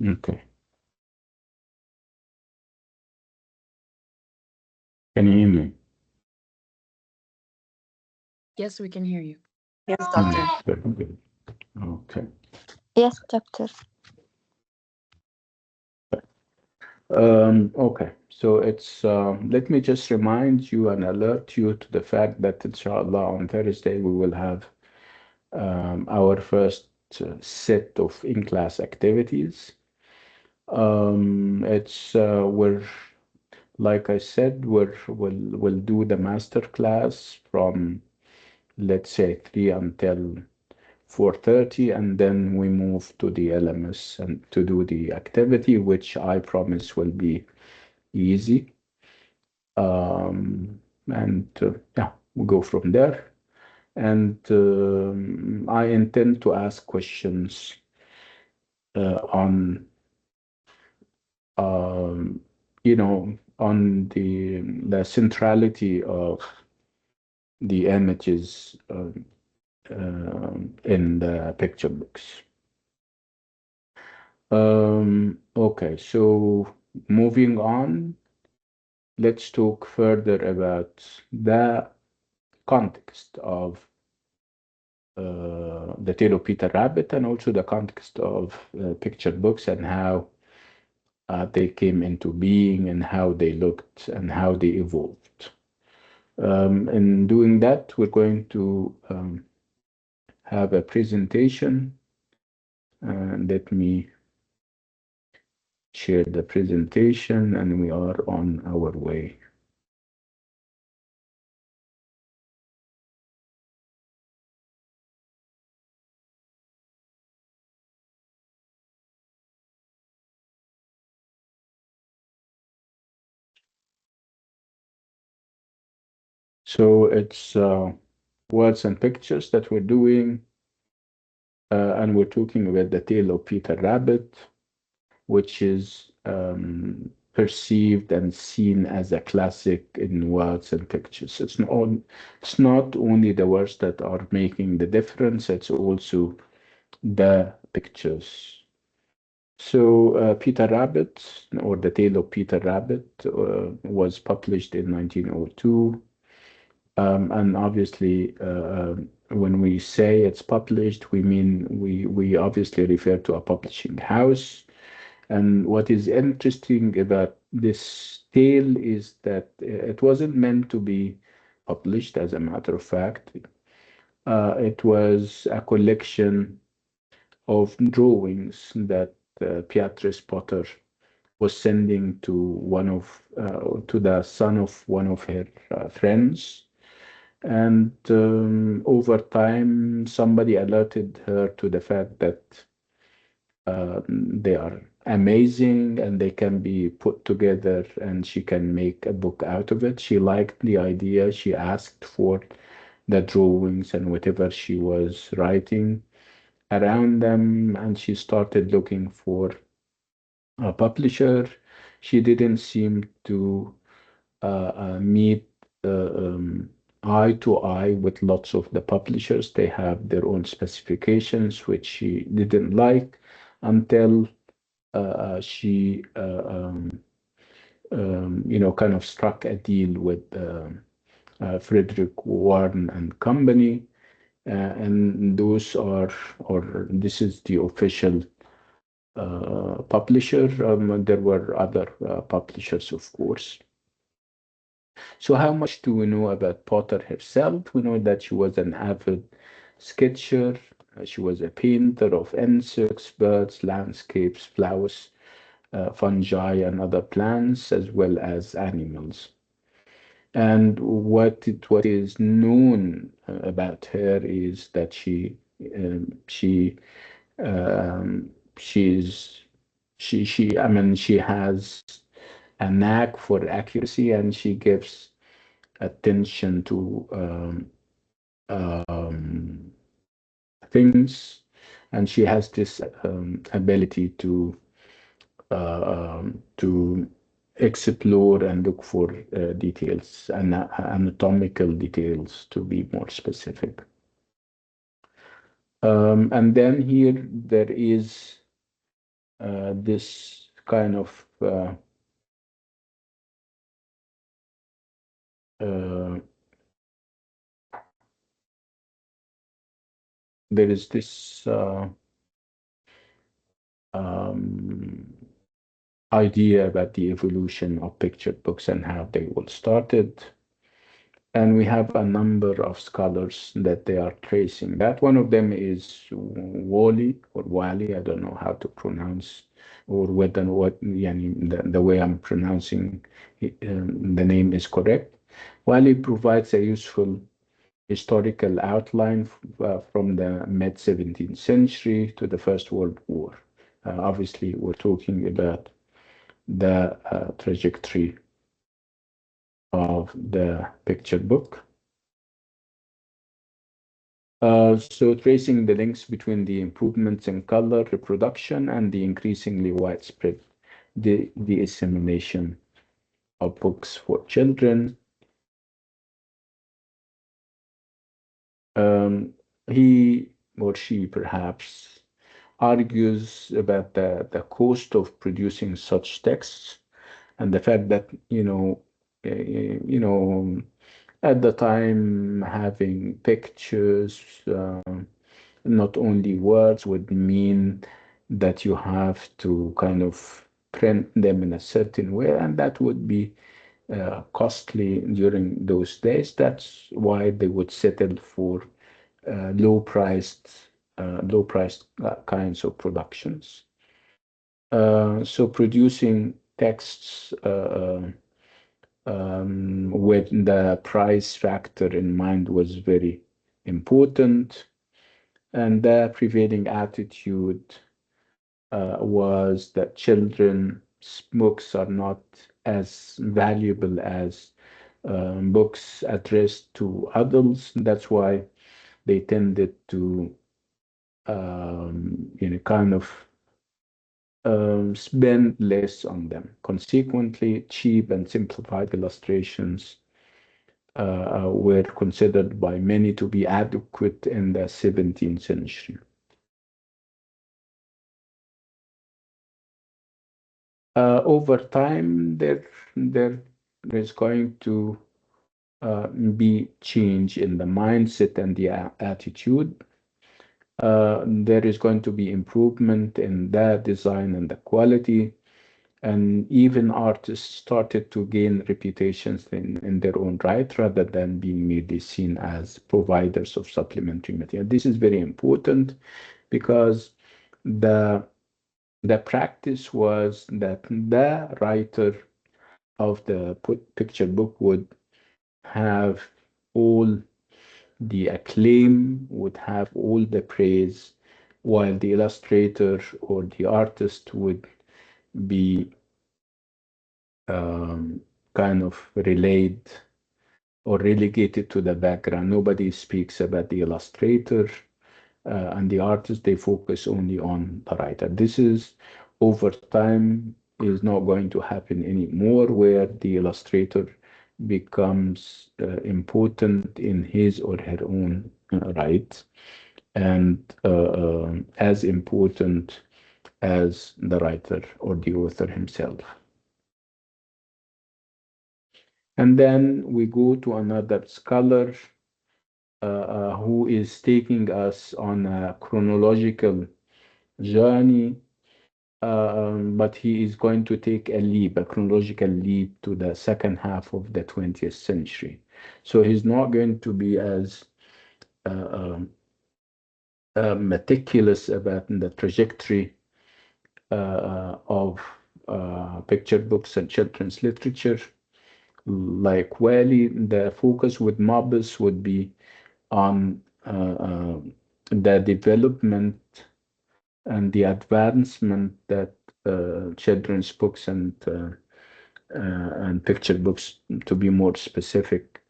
A: Okay. Can you hear me?
B: Yes, we can hear you.
C: Yes,
A: Mm,
C: doctor.
A: very good. Okay.
C: Yes, doctor.
A: Okay. So let me just remind you and alert you to the fact that inshallah on Thursday we will have our first set of in-class activities. It's we're like I said, we'll do the master class from let's say 3 until 4:30, and then we move to the LMS and to do the activity, which I promise will be easy. And yeah, we'll go from there. And I intend to ask questions on um, on the centrality of the images in the picture books. Okay, so moving on, let's talk further about the context of the Tale of Peter Rabbit and also the context of picture books and how they came into being and how they looked and how they evolved. In doing that, we're going to have a presentation. Let me share the presentation and we are on our way. So it's words and pictures that we're doing, and we're talking about the tale of Peter Rabbit, which is perceived and seen as a classic in words and pictures. It's not only the words that are making the difference, it's also the pictures. So Peter Rabbit, or the Tale of Peter Rabbit, was published in 1902. And obviously, when we say it's published, we mean we obviously refer to a publishing house. And what is interesting about this tale is that it wasn't meant to be published, as a matter of fact. It was a collection of drawings that Beatrice Potter was sending to to the son of one of her friends. And over time, somebody alerted her to the fact that they are amazing and they can be put together and she can make a book out of it. She liked the idea. She asked for the drawings and whatever she was writing around them, and she started looking for a publisher. She didn't seem to meet eye to eye with lots of the publishers. They have their own specifications, which she didn't like until she, kind of struck a deal with Frederick Warren and Company. And those are, or this is the official publisher. There were other publishers, of course. So how much do we know about Potter herself? We know that she was an avid sketcher. She was a painter of insects, birds, landscapes, flowers, fungi, and other plants, as well as animals. And what is known about her is that um, she's I mean she has a knack for accuracy, and she gives attention to um, things, and she has this ability to explore and look for details and anatomical details, to be more specific. And then here there is this kind of uh, there is this um, idea about the evolution of picture books and how they all started. And we have a number of scholars that they are tracing that. One of them is Wally or Wally, I don't know how to pronounce or whether what yani, the way I'm pronouncing the name is correct. Wally provides a useful historical outline from the mid 17th century to the First World War. Obviously, we're talking about the trajectory of the picture book. So tracing the links between the improvements in color reproduction and the increasingly widespread dissemination of books for children. Um, he or she perhaps argues about the cost of producing such texts and the fact that, at the time having pictures, not only words would mean that you have to kind of print them in a certain way, and that would be costly during those days. That's why they would settle for low priced kinds of productions. So producing texts with the price factor in mind was very important. And the prevailing attitude was that children's books are not as valuable as books addressed to adults. That's why they tended to, kind of spend less on them. Consequently, cheap and simplified illustrations were considered by many to be adequate in the 17th century. Over time, there is going to be change in the mindset and the attitude. There is going to be improvement in the design and the quality, and even artists started to gain reputations in their own right rather than being merely seen as providers of supplementary material. This is very important because the the practice was that the writer of the picture book would have all the acclaim, would have all the praise, while the illustrator or the artist would be kind of relayed or relegated to the background. Nobody speaks about the illustrator and the artist, they focus only on the writer. This is over time is not going to happen anymore, where the illustrator becomes important in his or her own right and as important as the writer or the author himself. And then we go to another scholar who is taking us on a chronological journey, but he is going to take a chronological leap to the second half of the 20th century. So he's not going to be as uh, um, meticulous about the trajectory of picture books and children's literature. Like Whaley, the focus with Mobbus would be on the development and the advancement that children's books and picture books, to be more specific,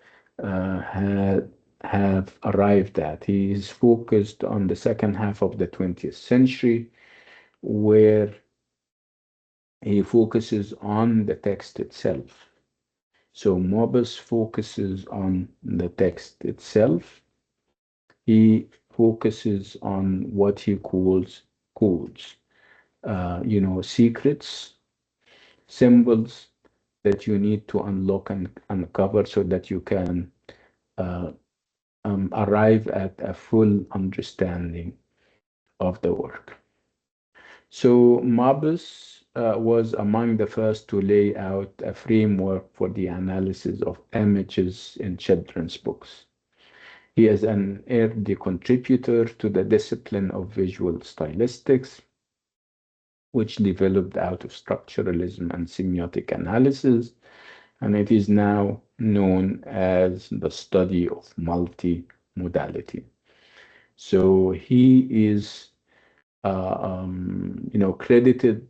A: have arrived at. He is focused on the second half of the 20th century, where he focuses on the text itself. So Mobius focuses on the text itself. He focuses on what he calls codes. secrets, symbols that you need to unlock and uncover so that you can uh, arrive at a full understanding of the work. So Mabus was among the first to lay out a framework for the analysis of images in children's books. He is an early contributor to the discipline of visual stylistics, which developed out of structuralism and semiotic analysis, and it is now known as the study of multimodality. So he is, credited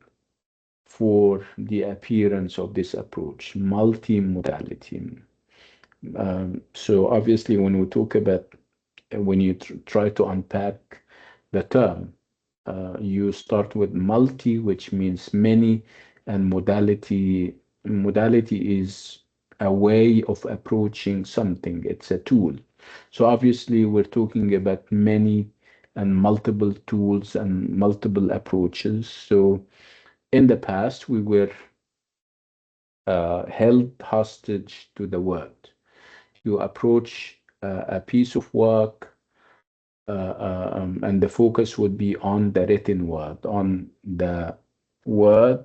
A: for the appearance of this approach, multimodality. So obviously, when we talk about when you try to unpack the term, you start with multi, which means many, and modality is a way of approaching something. It's a tool. So obviously, we're talking about many and multiple tools and multiple approaches. So in the past, we were held hostage to the word. You approach a piece of work, and the focus would be on the written word, on the word,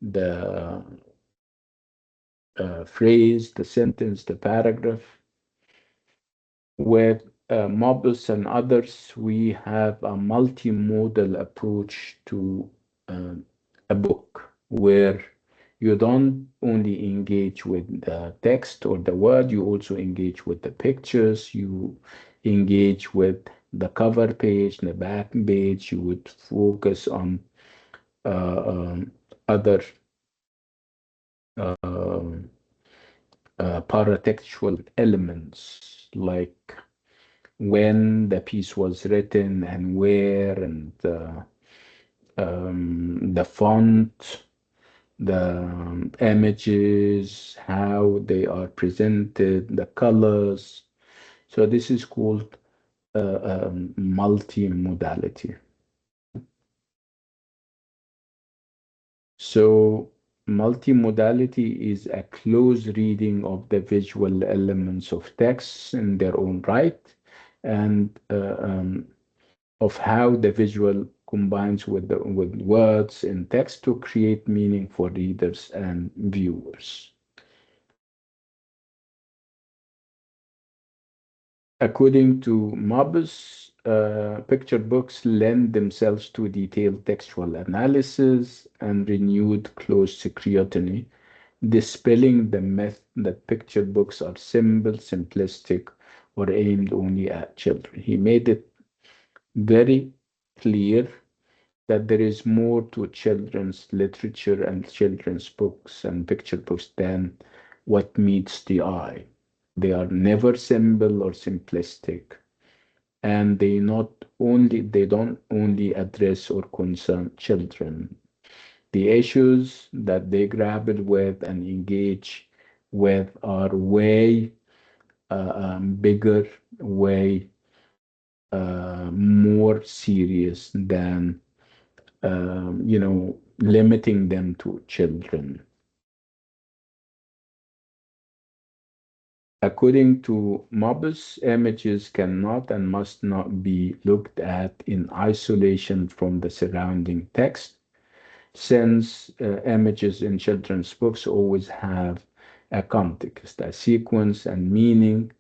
A: the phrase, the sentence, the paragraph. With Mobius and others, we have a multimodal approach to uh, a book where you don't only engage with the text or the word, you also engage with the pictures, you engage with the cover page, the back page, you would focus on uh, um, other um paratextual elements like when the piece was written and where, and the font, the images, how they are presented, the colors. So this is called multimodality. So multimodality is a close reading of the visual elements of texts in their own right, and of how the visual combines with words in text to create meaning for readers and viewers. According to Mabus, picture books lend themselves to detailed textual analysis and renewed close scrutiny, dispelling the myth that picture books are simple, simplistic, or aimed only at children. He made it very clear that there is more to children's literature and children's books and picture books than what meets the eye. They are never simple or simplistic, and they don't only address or concern children. The issues that they grapple with and engage with are way bigger, way more serious than limiting them to children. According to Mobius, images cannot and must not be looked at in isolation from the surrounding text, since images in children's books always have a context, a sequence, and meaning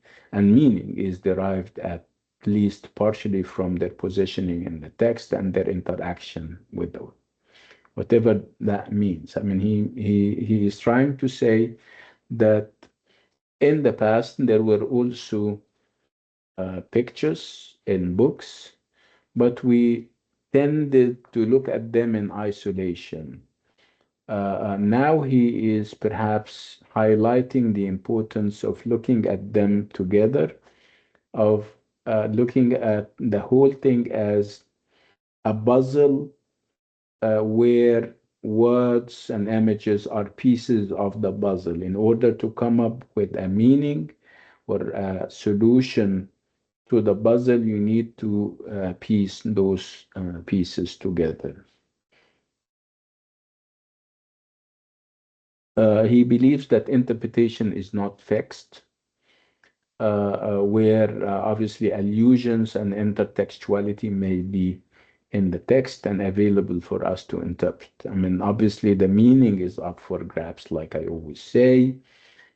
A: is derived at least partially from their positioning in the text and their interaction with the whatever that means. I mean, he is trying to say that in the past there were also pictures in books, but we tended to look at them in isolation. Now he is perhaps highlighting the importance of looking at them together, of looking at the whole thing as a puzzle where words and images are pieces of the puzzle. In order to come up with a meaning or a solution to the puzzle, you need to piece those pieces together. He believes that interpretation is not fixed, where obviously allusions and intertextuality may be in the text and available for us to interpret. I mean, obviously, the meaning is up for grabs, like I always say.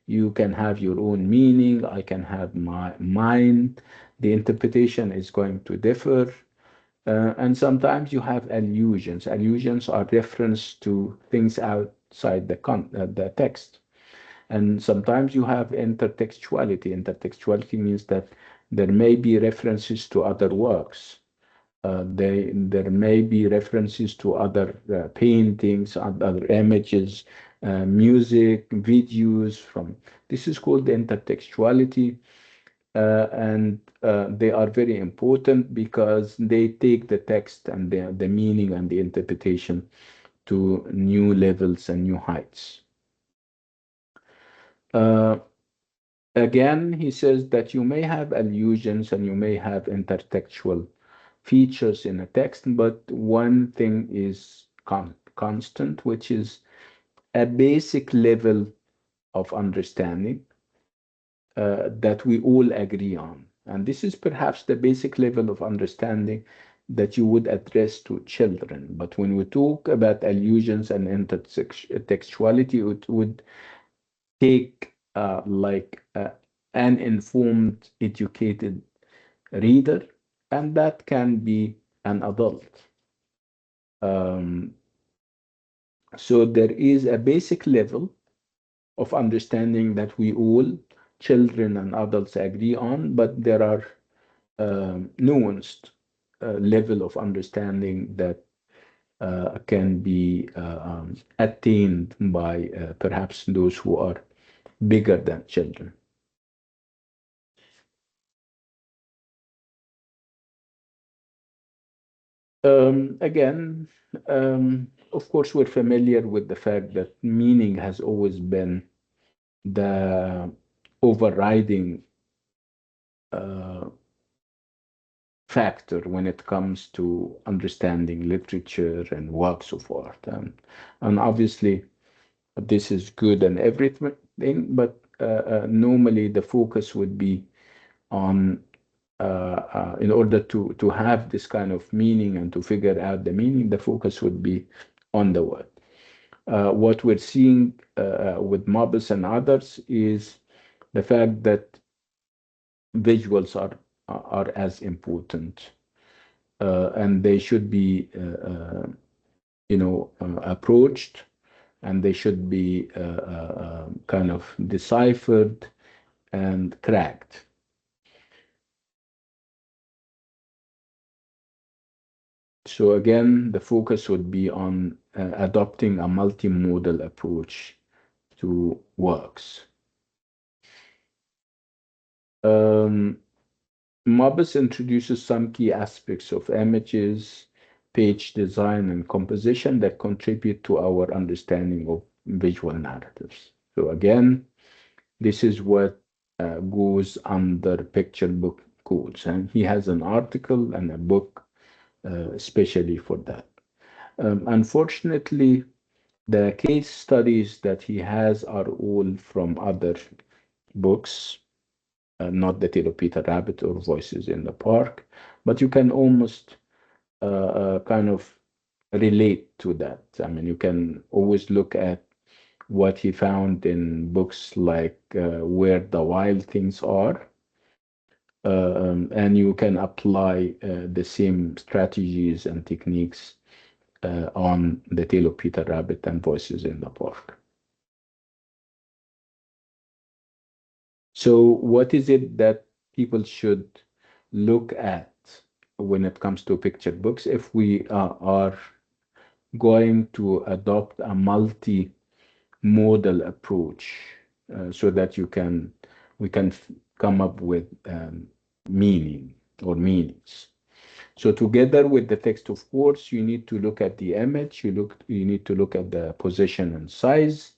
A: You can have your own meaning, I can have mine. The interpretation is going to differ. And sometimes you have allusions. Allusions are reference to things outside the text. And sometimes you have intertextuality. Intertextuality means that there may be references to other works. There may be references to other paintings, other images, music, videos from. This is called intertextuality, and they are very important because they take the text and the meaning and the interpretation to new levels and new heights. Uh, Again, he says that you may have allusions and you may have intertextual features in a text, but one thing is constant, which is a basic level of understanding that we all agree on. And this is perhaps the basic level of understanding that you would address to children. But when we talk about allusions and intertextuality, it would take an informed, educated reader, and that can be an adult. Um, so there is a basic level of understanding that we all, children and adults, agree on, but there are nuanced level of understanding that can be attained by perhaps those who are bigger than children. Again, of course, we're familiar with the fact that meaning has always been the overriding uh, factor when it comes to understanding literature and works of art. And obviously, this is good and everything, but normally the focus would be on in order to have this kind of meaning and to figure out the meaning, the focus would be on the word. What we're seeing with Mobbes and others is the fact that visuals are as important, and they should be approached, and they should be kind of deciphered and cracked. So again, the focus would be on adopting a multimodal approach to works. Um, Mobus introduces some key aspects of images, page design, and composition that contribute to our understanding of visual narratives. So again, this is what goes under picture book codes, and he has an article and a book especially for that. Unfortunately, the case studies that he has are all from other books, not the Tale of Peter Rabbit or Voices in the Park, but you can almost kind of relate to that. I mean, you can always look at what he found in books like Where the Wild Things Are, and you can apply the same strategies and techniques on The Tale of Peter Rabbit and Voices in the Park. So, what is it that people should look at when it comes to picture books if we are going to adopt a multi-modal approach so that we can come up with meaning or meanings. So together with the text, of course, you need to look at the image, you need to look at the position and size,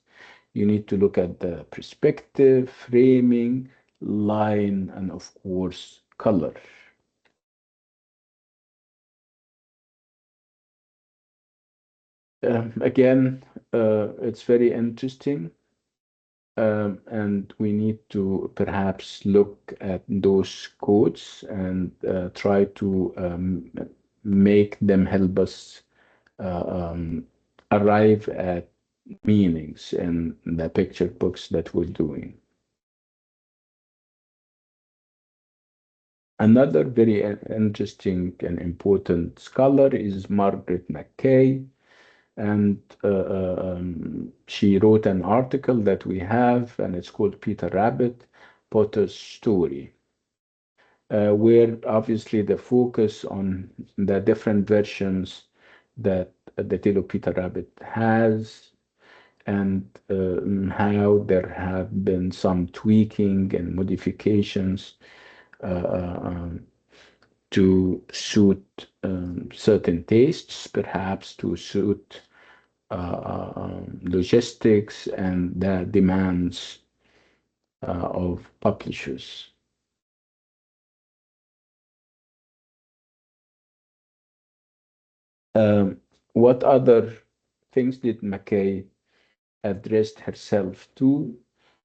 A: you need to look at the perspective, framing, line, and of course, color. Again, it's very interesting, and we need to perhaps look at those codes and try to make them help us uh, um, arrive at meanings in the picture books that we're doing. Another very interesting and important scholar is Margaret McKay, and she wrote an article that we have, and it's called Peter Rabbit, Potter's Story, where obviously the focus on the different versions that the Tale of Peter Rabbit has, and how there have been some tweaking and modifications uh, uh, um, to suit certain tastes, perhaps to suit logistics and the demands of publishers. Um, what other things did McKay address herself to?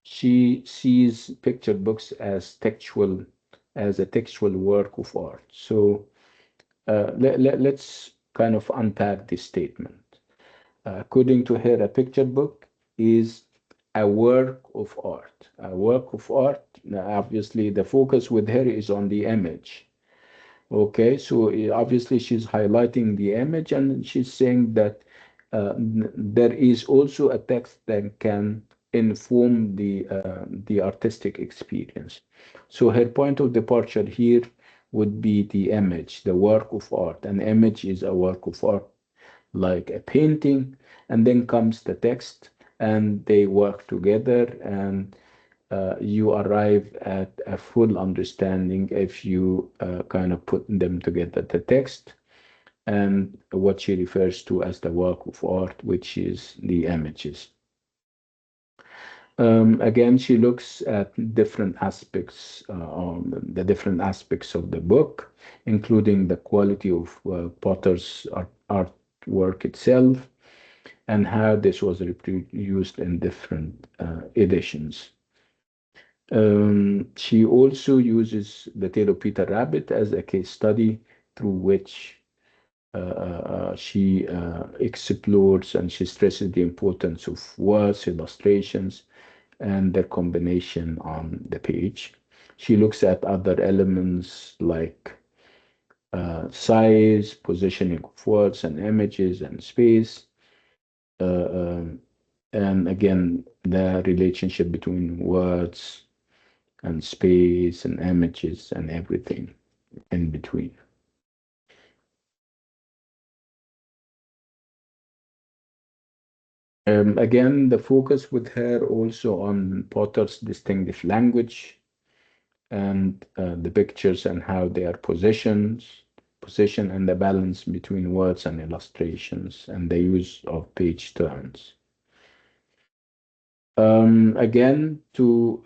A: She sees picture books as a textual work of art. So let's kind of unpack this statement. According to her, a picture book is a work of art. A work of art, now, obviously, the focus with her is on the image. Okay, so obviously she's highlighting the image and she's saying that there is also a text that can inform the artistic experience. So her point of departure here would be the image, the work of art. An image is a work of art like a painting, and then comes the text, and they work together, and you arrive at a full understanding if you kind of put them together, the text and what she refers to as the work of art, which is the images. Again, she looks at the different aspects of the book, including the quality of Potter's artwork itself, and how this was reproduced in different editions. She also uses the tale of Peter Rabbit as a case study through which she explores and she stresses the importance of words, illustrations, and their combination on the page. She looks at other elements like size, positioning of words and images and space, uh, um, and again, the relationship between words and space and images and everything in between. Again, the focus with her also on Potter's distinctive language and the pictures and how they are positioned and the balance between words and illustrations and the use of page turns. Again, to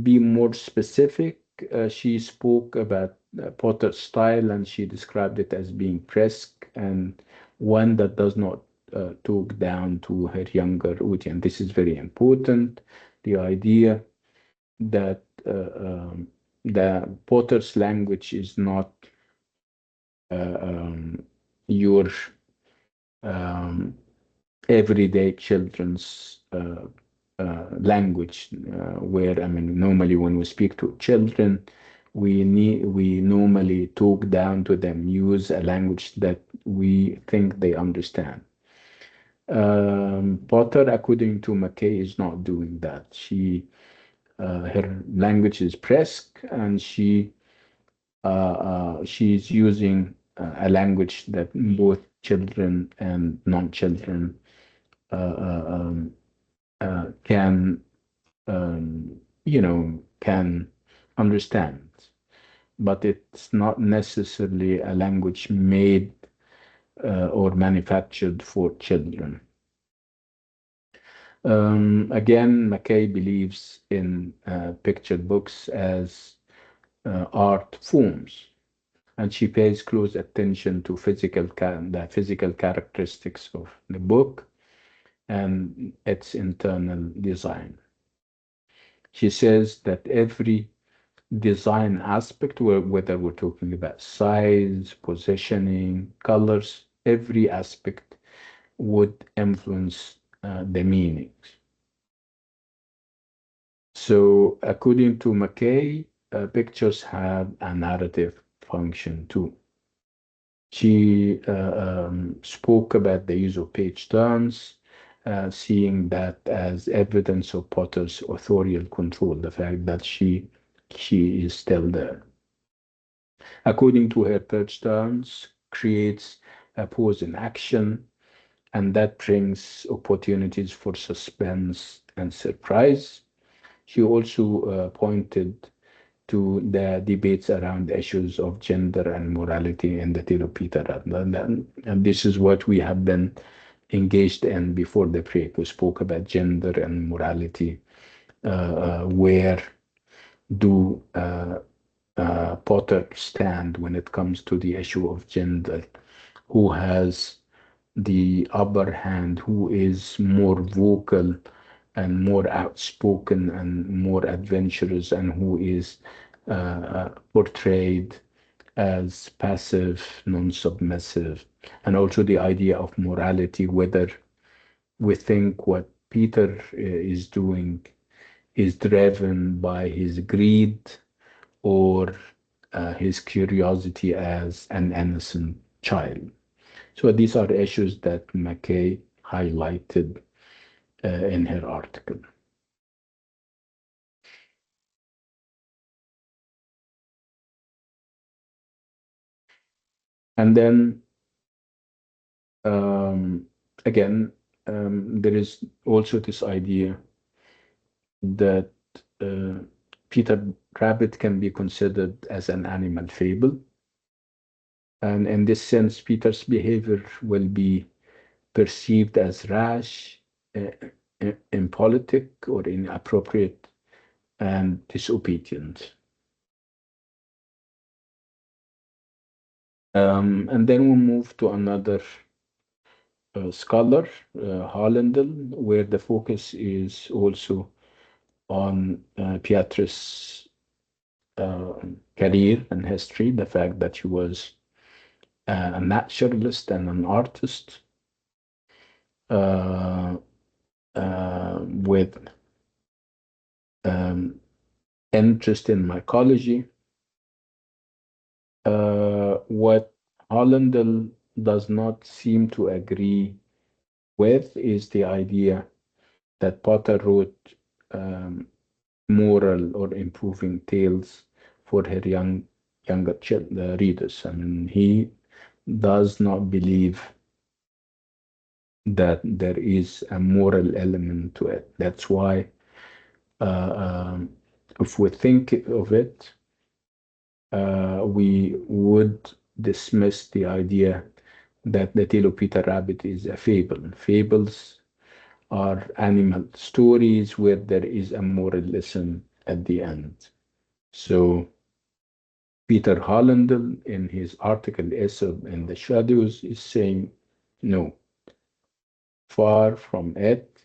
A: be more specific, she spoke about Potter's style and she described it as being brisk and one that does not talk down to her younger audience. This is very important. The idea that the Potter's language is not your um, everyday children's language, where I mean, normally when we speak to children, we normally talk down to them, use a language that we think they understand. Potter, according to McKay, is not doing that. Her language is brisk, and she's using a language that both children and non-children uh, uh, um, can can understand, but it's not necessarily a language made or manufactured for children. Again, McKay believes in picture books as art forms. and she pays close attention to the physical characteristics of the book and its internal design. She says that every design aspect, whether we're talking about size, positioning, colors, every aspect would influence the meanings. So, according to McKay, pictures have a narrative function too. She spoke about the use of page turns, seeing that as evidence of Potter's authorial control, the fact that she is still there. According to her, page turns creates a pause in action, and that brings opportunities for suspense and surprise. She also pointed to the debates around issues of gender and morality in the tale of Peter. And this is what we have been engaged in before the break. We spoke about gender and morality. Where do Potter stand when it comes to the issue of gender? Who has the upper hand? Who is more vocal and more outspoken and more adventurous, and who is portrayed as passive, non-submissive, and also the idea of morality, whether we think what Peter is doing is driven by his greed or his curiosity as an innocent child. So these are issues that McKay highlighted in her article. And then um, again, there is also this idea that uh, Peter Rabbit can be considered as an animal fable. And in this sense, Peter's behavior will be perceived as rash, uh, impolitic, or inappropriate and disobedient. And then we move to another scholar, Hollendale, where the focus is also on Beatrice's career and history, the fact that she was a naturalist and an artist uh, with um, interest in mycology. What Hollendale does not seem to agree with is the idea that Potter wrote moral or improving tales for her younger readers. I mean, he does not believe that there is a moral element to it. That's why, uh, um, if we think of it, we would dismiss the idea that the tale of Peter Rabbit is a fable. Fables are animal stories where there is a moral lesson at the end. So Peter Hollendale, in his article Aesop in the Shadows, is saying, no, far from it.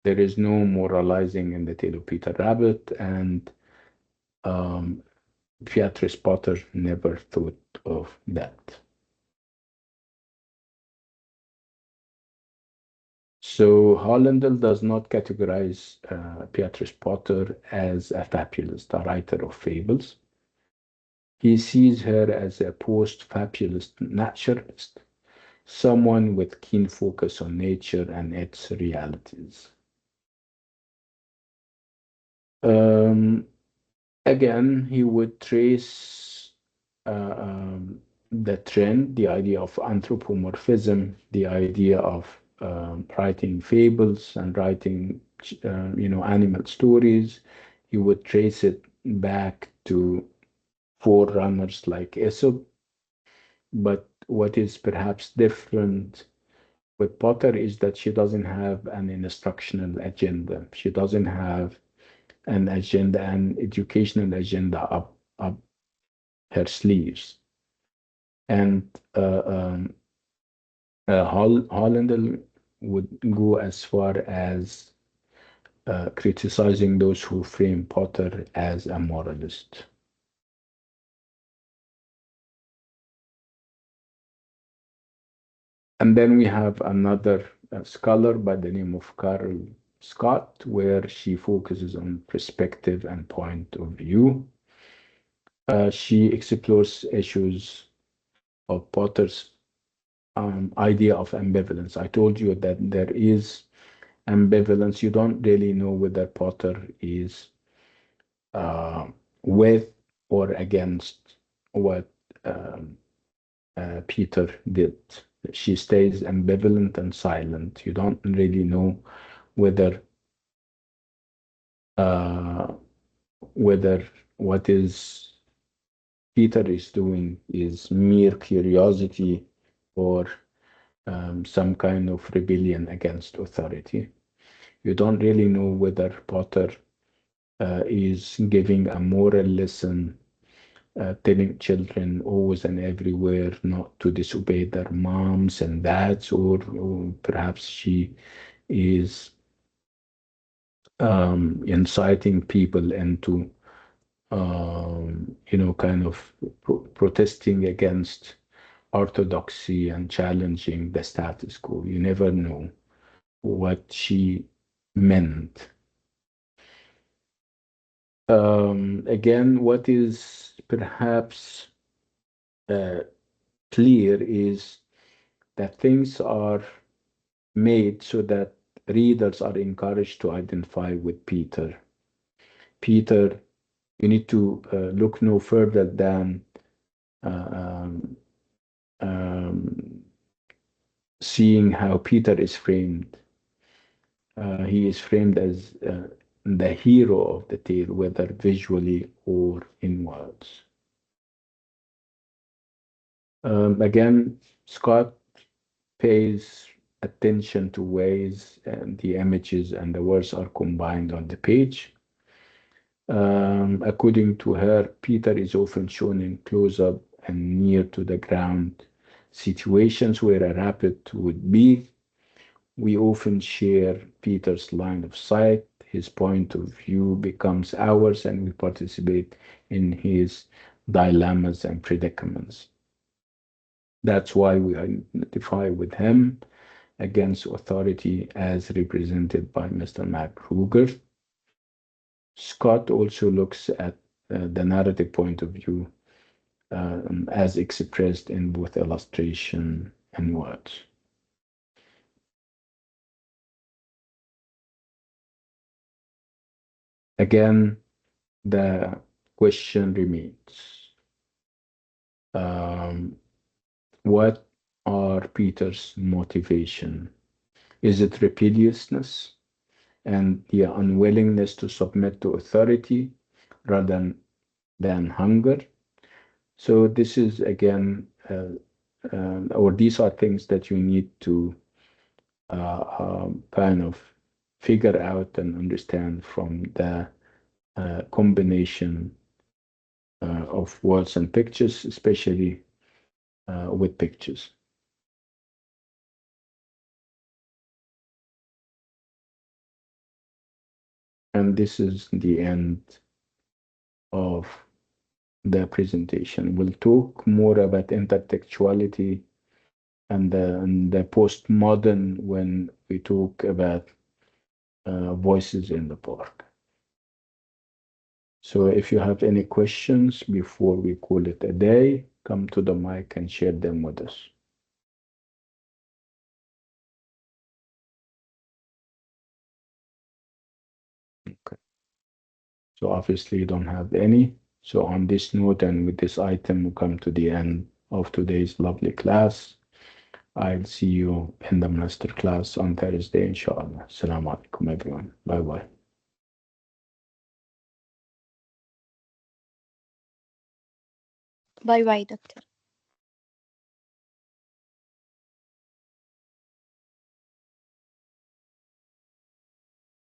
A: There is no moralizing in the tale of Peter Rabbit, and um, Beatrice Potter never thought of that. So Hollendale does not categorize Beatrice Potter as a fabulist, a writer of fables. He sees her as a post-fabulist naturalist, someone with keen focus on nature and its realities. Um, Again, he would trace uh, um, the trend, the idea of anthropomorphism, the idea of writing fables and writing, animal stories. He would trace it back to forerunners like Aesop. But what is perhaps different with Potter is that she doesn't have an instructional agenda. She doesn't have an agenda, an educational agenda up her sleeves. And Hollander would go as far as criticizing those who frame Potter as a moralist. And then we have another scholar by the name of Carol Scott, where she focuses on perspective and point of view. She explores issues of Potter's idea of ambivalence. I told you that there is ambivalence. You don't really know whether Potter is uh, with or against what um, Peter did. She stays ambivalent and silent. You don't really know whether uh, whether what is Peter is doing is mere curiosity or some kind of rebellion against authority. You don't really know whether Potter is giving a moral lesson, telling children always and everywhere not to disobey their moms and dads, or perhaps she is inciting people into, kind of protesting against orthodoxy and challenging the status quo. You never know what she meant. Again, what is perhaps uh, clear is that things are made so that readers are encouraged to identify with Peter. Peter, you need to look no further than uh, um, um, seeing how Peter is framed. He is framed as the hero of the tale, whether visually or in words. Again, Scott pays attention to ways the images and the words are combined on the page. According to her, Peter is often shown in close up and near to the ground situations where a rabbit would be. We often share Peter's line of sight. His point of view becomes ours, and we participate in his dilemmas and predicaments. That's why we identify with him against authority as represented by Mr. Matt Ruger. Scott also looks at the narrative point of view as expressed in both illustration and words. Again, the question remains, um, what are Peter's motivation? Is it rebelliousness and the unwillingness to submit to authority rather than hunger? So this is again, or these are things that you need to kind of figure out and understand from the combination of words and pictures, especially with pictures. And this is the end of the presentation. We'll talk more about intertextuality and the postmodern when we talk about voices in the park. So if you have any questions before we call it a day, come to the mic and share them with us. Okay. So obviously you don't have any. So on this note and with this item, we come to the end of today's lovely class. I'll see you in the master class on Thursday, inshallah. Assalamu alaikum, everyone. Bye bye.
C: Bye bye, doctor.